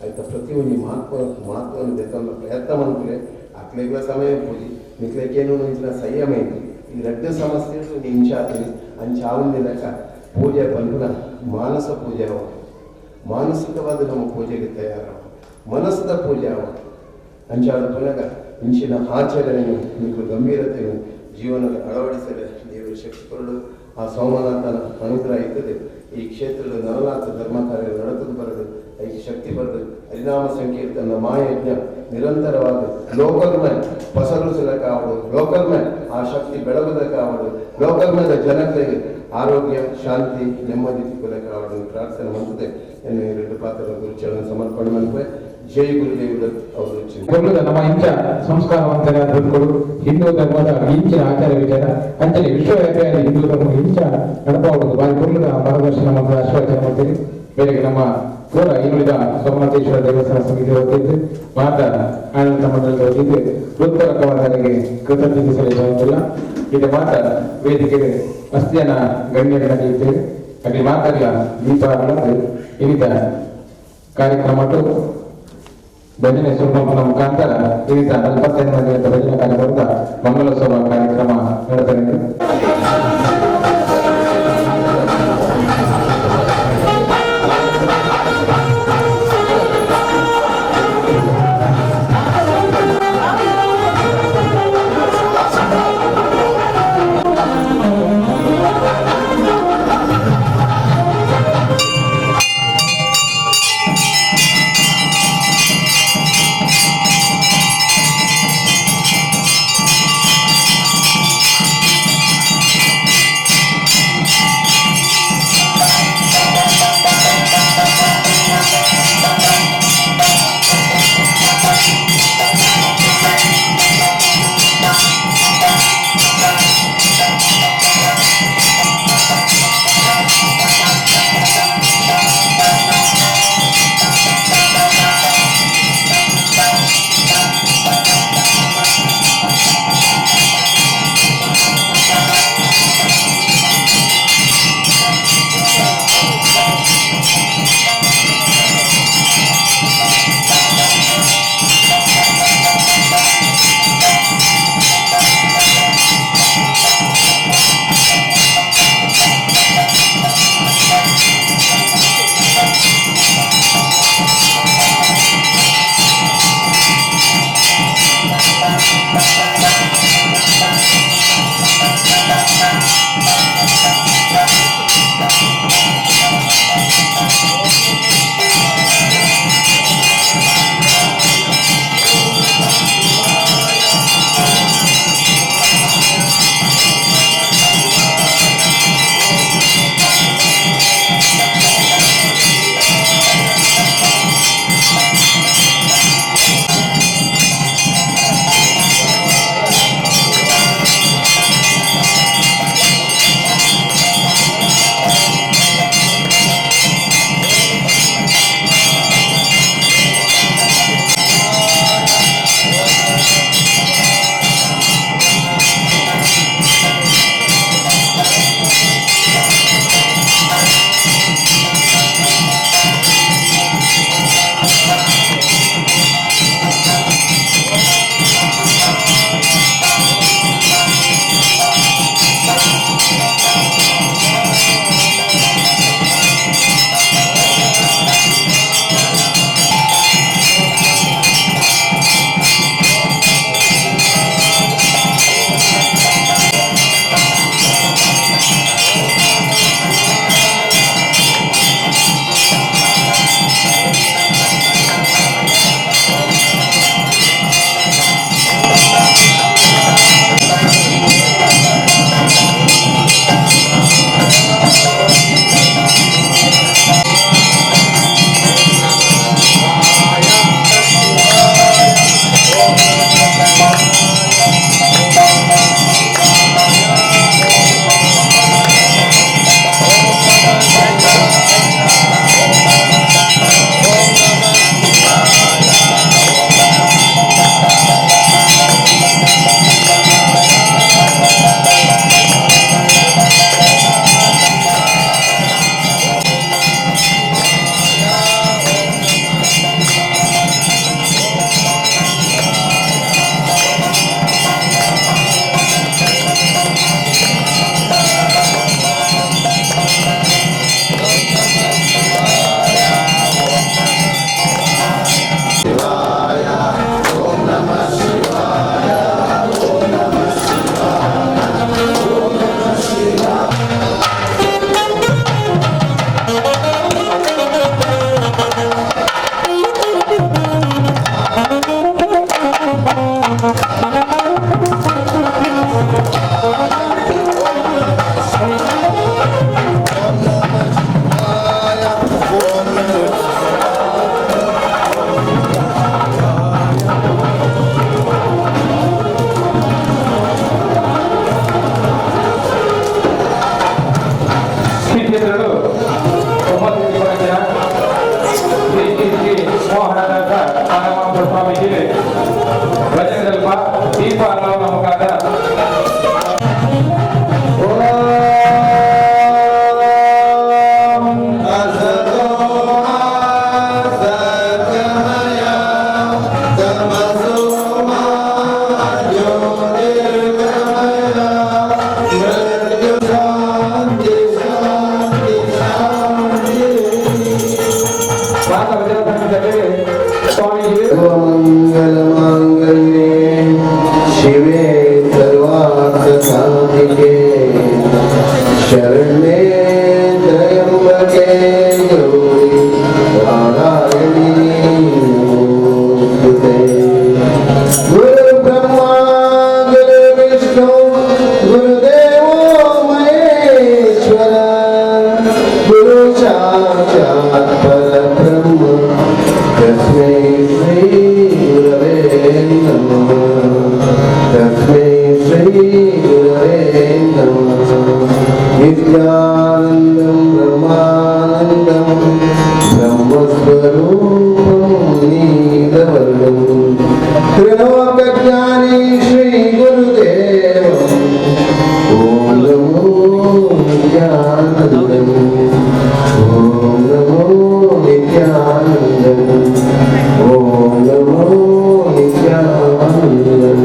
ಆಯ್ತಾ ಪ್ರತಿಯೊಂದು ಮಹತ್ವವನ್ನು ಬೇಕಂದ್ರೆ ಪ್ರಯತ್ನ ಮಾಡ್ತಾರೆ ಅಕ್ಲೆಗಳ ಸಮಯ ಪೂಜೆ ನಿಕ್ಲೇಕೇನು ಅಂಚಿನ ಸಂಯಮ ಐತಿ ಈ 2 ಸಮಸ್ಯೆಗಳು ನಿಂಚಾತೀನಿ ಅಂಚಾವನ್ನ ಲೆಕ್ಕ ಪೂಜೆ ಬಂದ ಮಾನಸ ಪೂಜೆ ಅವ ಮಾನಸಿಕವಾದ ನಮ್ಮ ಪೂಜೆಗೆ ತಯಾರ ಮನಸ್ಸದ ಪೂಜೆ ಅವ ಅಂಚಾದ ಪುನಗ ಇಂಚಿನ ಆಚರಣೆಯನ್ನು ನೀವು ಗಂಭೀರತೆಯನ್ನು ಜೀವನದ ಅಳವಡಿಸಲು ದೇವರು ಶಕ್ತಿ ಕೊರಡು ಆ ಸೋಮನಾಥನ ಅನುಗ್ರಹ ಇರ್ತದೆ ಈ ಕ್ಷೇತ್ರದ ನರನಾಥ ಧರ್ಮ ಕಾರ್ಯ ನಡೆದು ಬರದು ಐದು ಶಕ್ತಿ ಬರದು ಹರಿನಾಮ ಸಂಕೀರ್ತನ ಮಾಯಜ್ಞ ನಿರಂತರವಾದ ಲೋಕಲ್ ಮ್ಯಾನ್ ಫಸಲು ಕಾವಡು ಲೋಕಲ್ ಮ್ಯಾನ್ ಆ ಶಕ್ತಿ ಬೆಳಗುದ ಕಾವಡು ಲೋಕಲ್ ಮ್ಯಾನ್ ಜನತೆ ಆರೋಗ್ಯ ಶಾಂತಿ ನೆಮ್ಮದಿ ಕಾವಡು ಪ್ರಾರ್ಥನೆ ಮಾಡ್ತದೆ ಎನ್ನು 2 ಪಾತ್ರದ ಗುರುಚರಣ ಸಮರ್ಪಣೆ ಮಾಡ್ತಾರೆ ಜೈ ಗುರುದೇವರು ಅವರು ನಮ್ಮ ಇಂಚ ಸಂಸ್ಕಾರವಂತರ ದುಡ್ಡುಗಳು ಹಿಂದೂ ಧರ್ಮದ ಇಂಚಿನ ಆಚಾರ ವಿಚಾರ ಅಂಚನೆ ವಿಶ್ವವ್ಯಾಪಿಯಾಗಿ ಹಿಂದೂ ಧರ್ಮ ಇಂಚ ನಡಪಬಹುದು ಬಾರಿ ಮಾರ್ಗದರ್ಶನ ಮತ್ತು ಆಶೀರ್ವಚನ ಮಾಡ್ತೀರಿ. ಬೆಳಗ್ಗೆ ನಮ್ಮ ಪೂರ ಇನ್ನುಳಿದ ಸೋಮನಾಥೇಶ್ವರ ದೇವಸ್ಥಾನ ಸಮಿತಿ ವತಿಯಿಂದ ಮಾತಾ ಆಡಳಿತ ಮಂಡಳಿ ವತಿಯಿಂದ ವೃತ್ತರಕವರಿಗೆ ಕೃತಜ್ಞತೆ ಸಲ್ಲಿಸುವುದಿಲ್ಲ. ಇದು ಮಾತ್ರ ವೇದಿಕೆ ಅಸ್ತಿಯನ ಗಣ್ಯರು ನಡೆಯುತ್ತೇವೆ. ಅಲ್ಲಿ ಮಾತಲ್ಲ ದೀಪ ವಿವಿಧ ಕಾರ್ಯಕ್ರಮಗಳು ಭಜನೆ ಸ್ವರೂಪದ ಮುಖಾಂತರ ವಿವಿಧ 45 ಮಂದಿ ಭಜನೆ ಕಾರ್ಯಕ್ರಮದ ಮಂಗಲೋತ್ಸವ ಕಾರ್ಯಕ್ರಮ ನಡೆಸಲಿದೆ. चले स्वामी जी सर्वमंगलमांगल्ये शिवे सर्वार्थसाधिके शरण्ये त्र्यंबके गौरी नारायणी नमोस्तुते। गुरु ब्रह्मा गुरु विष्णु गुरुदेवो महेश्वर गुरु साक्षात् परब्रह्म तस्मै श्री गुरवे नमः। तस्मै श्री गुरवे नमः। नित्यानन्दं ब्रह्मानन्दं ब्रह्मस्वरूपं नीलवर्णं त्रिलोकज्ञानी श्री गुरुदेवम् ॐ नमो नित्यानन्दम् ॐ नमो नित्यानन्दम् ॐ नमो नित्यानन्दम्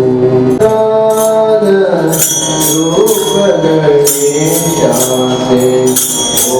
रूपगणेशाते ॐ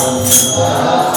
Om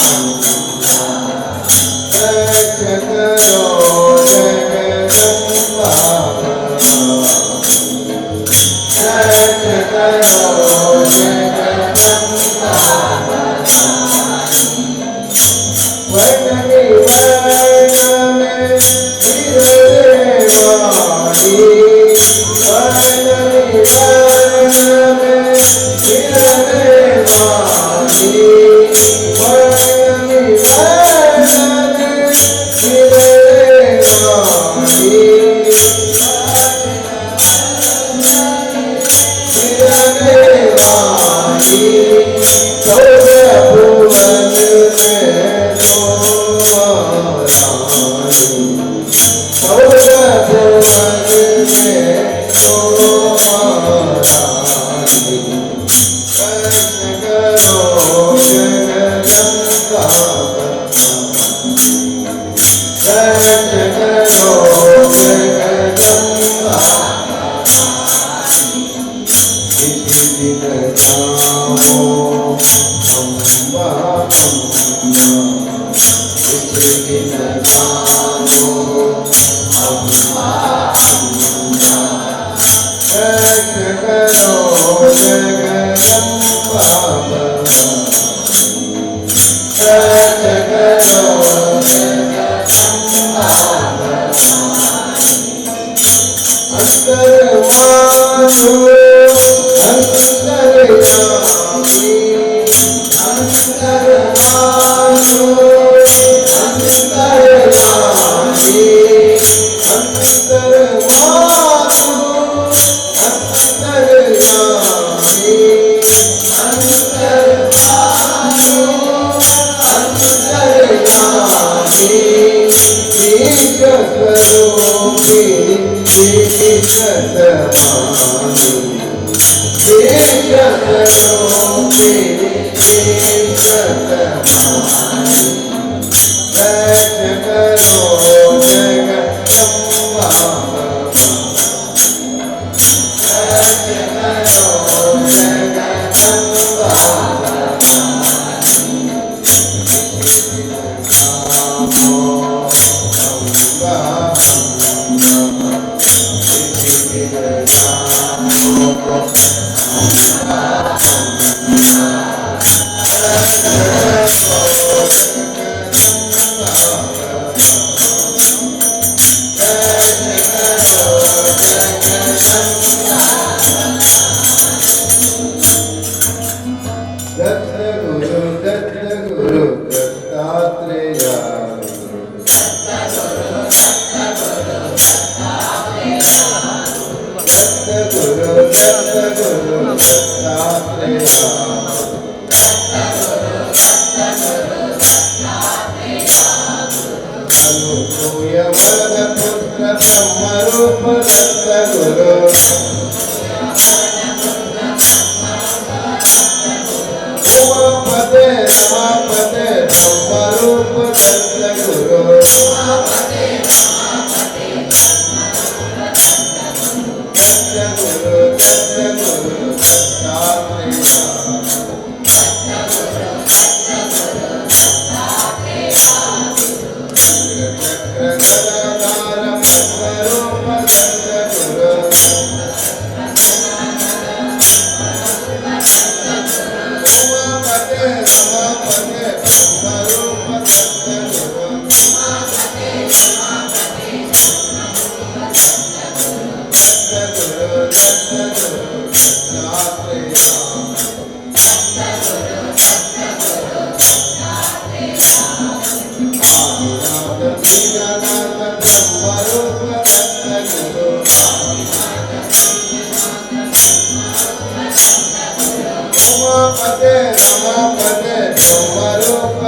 Namo Pate, Namo Pate, Namo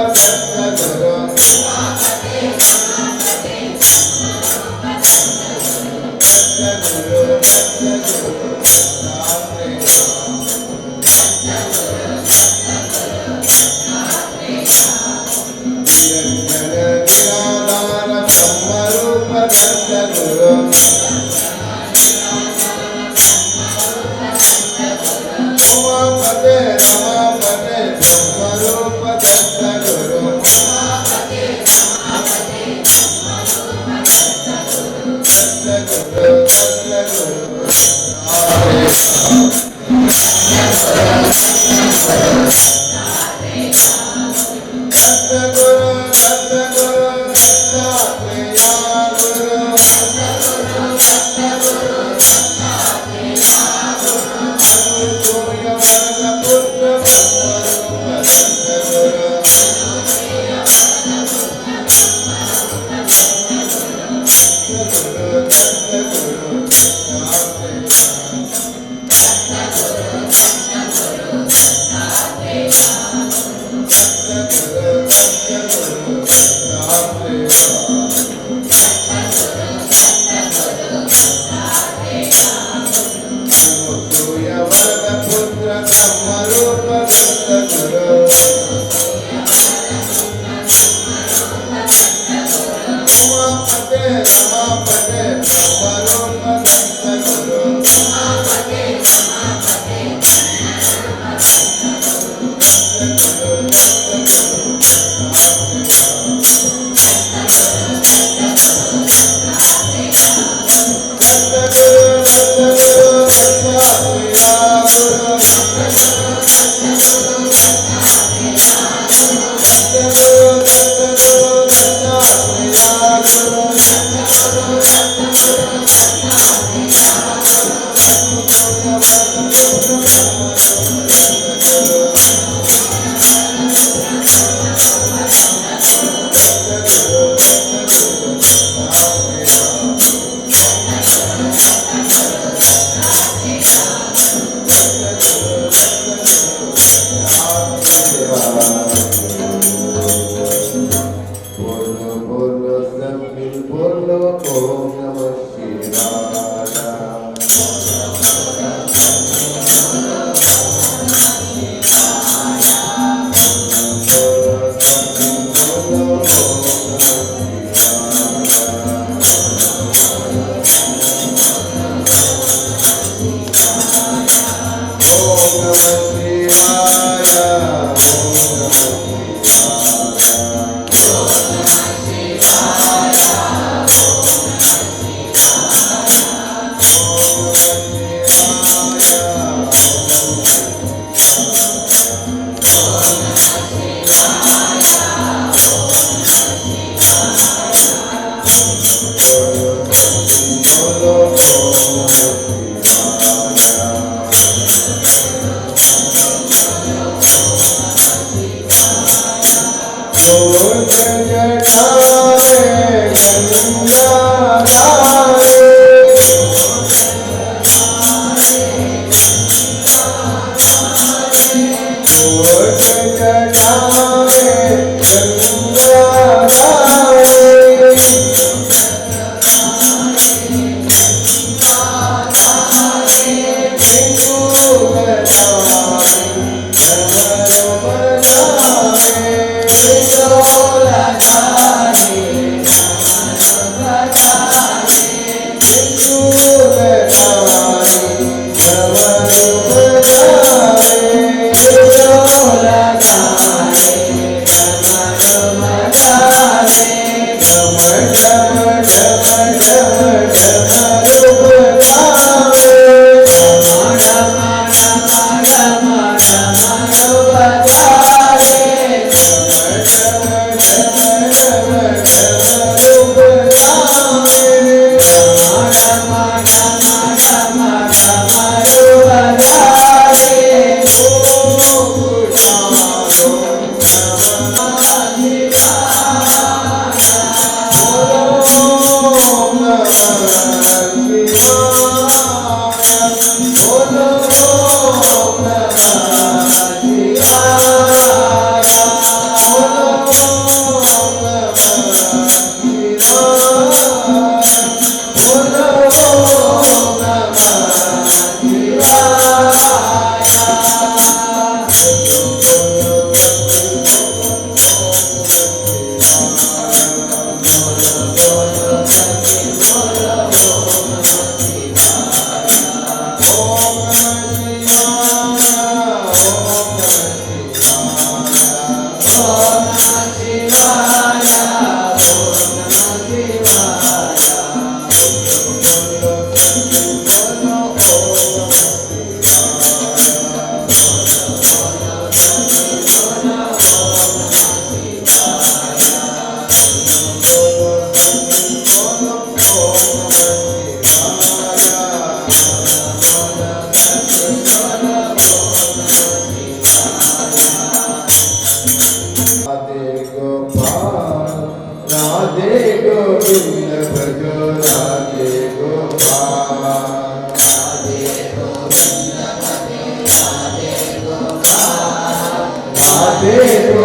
Radhe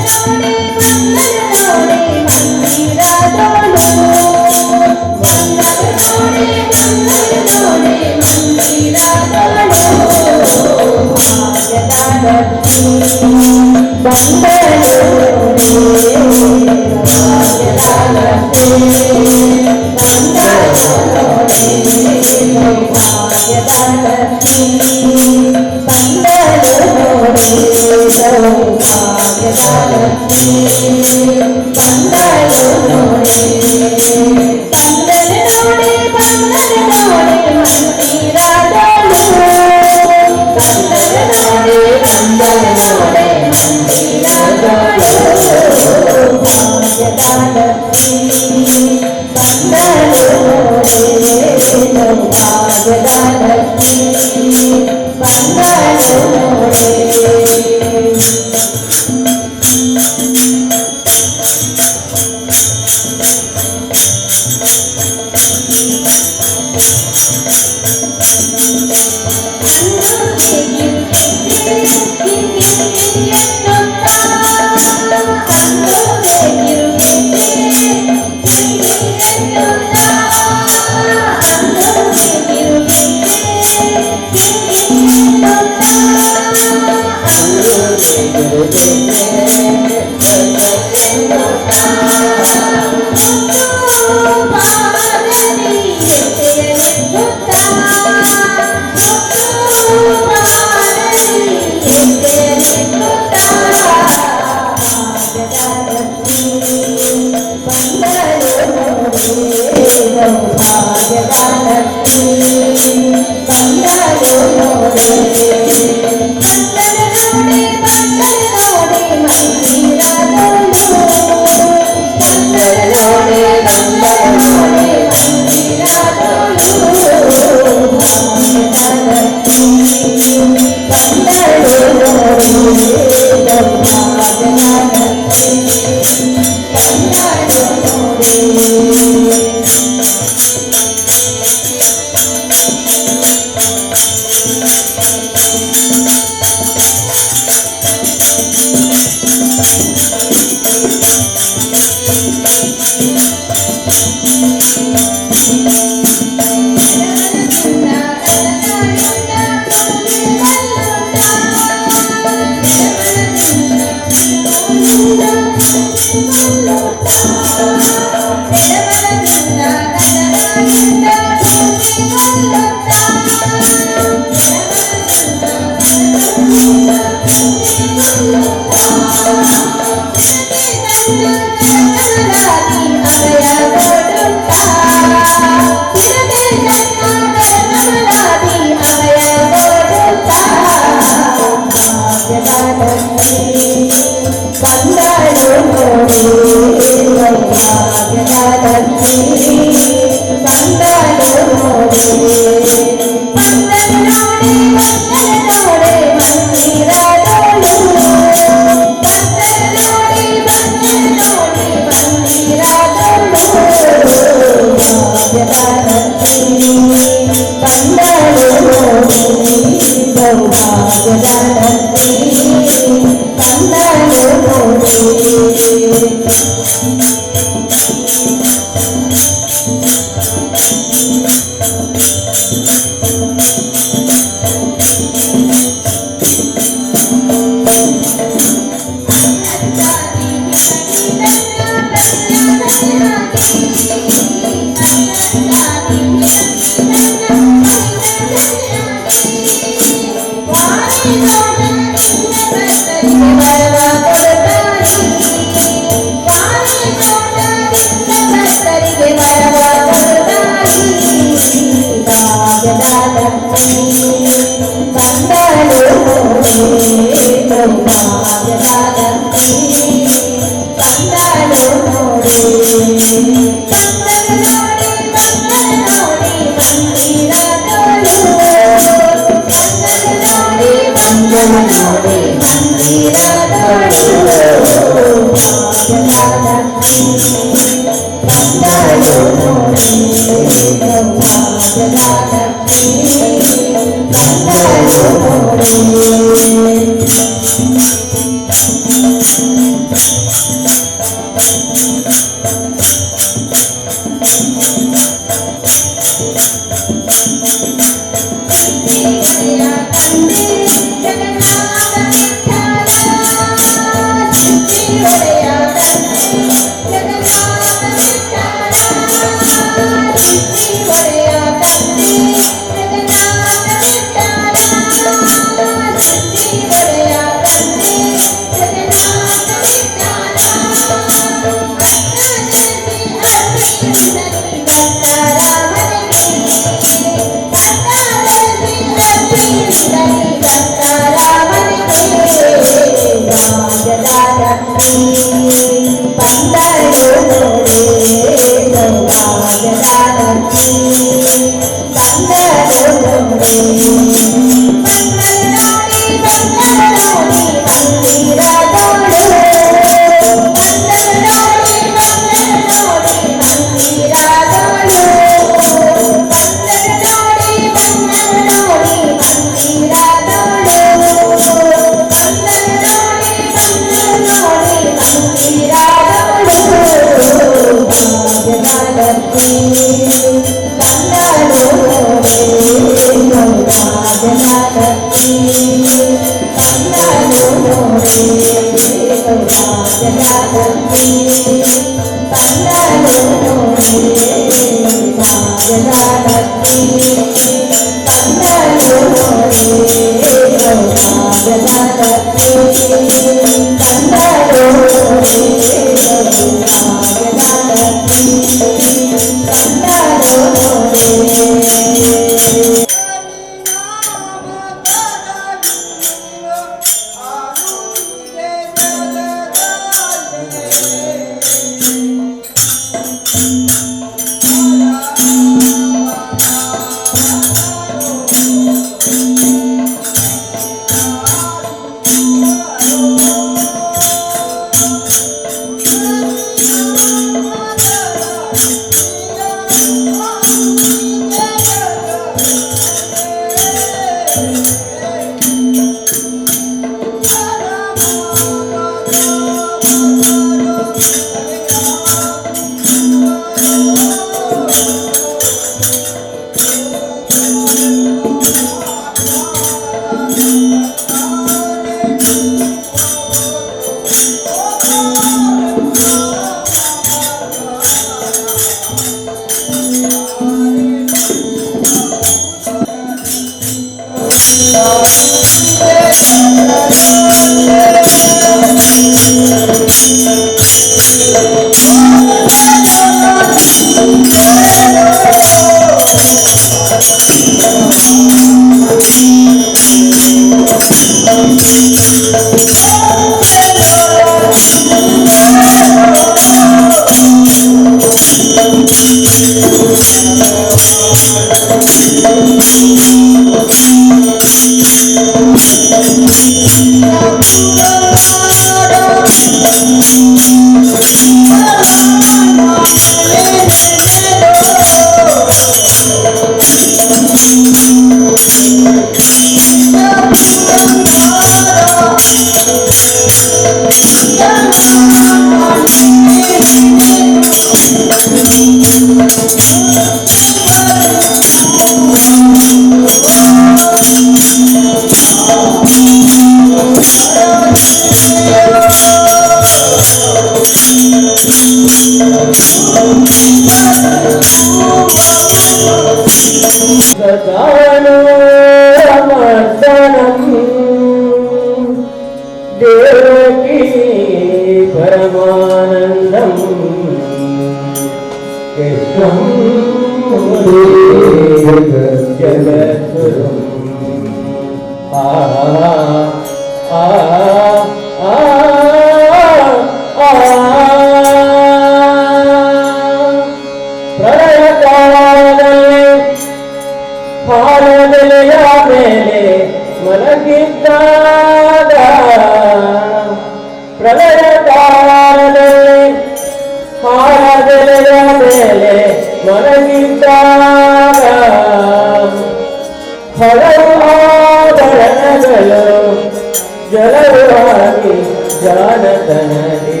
ಜಲವಾಗಿ ಜಾನತನದಿ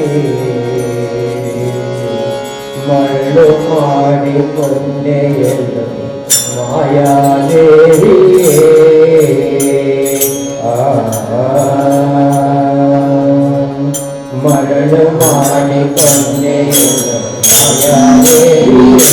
ಮಾಡಿಕೊಂಡೆಯೆಲ್ಲ ಮಾಯಾದೇವಿಯೇ ಮರಣ ಮಾಡಿಕೊಂಡೆಯೆಲ್ಲ ಮಾಯಾದೇವಿಯೇ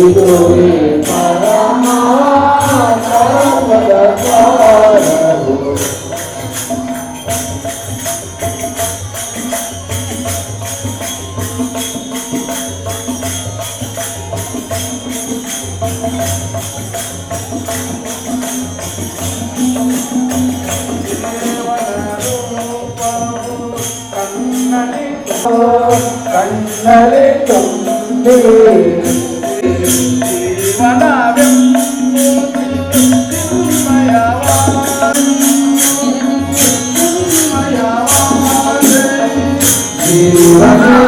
ಇದುವೇ ಪರಮಾತ್ಮದ ಸಾರವು. ಕಣ್ಣಲೆ ತುಂಬಿ ಜೀವನವೆಂಬುದು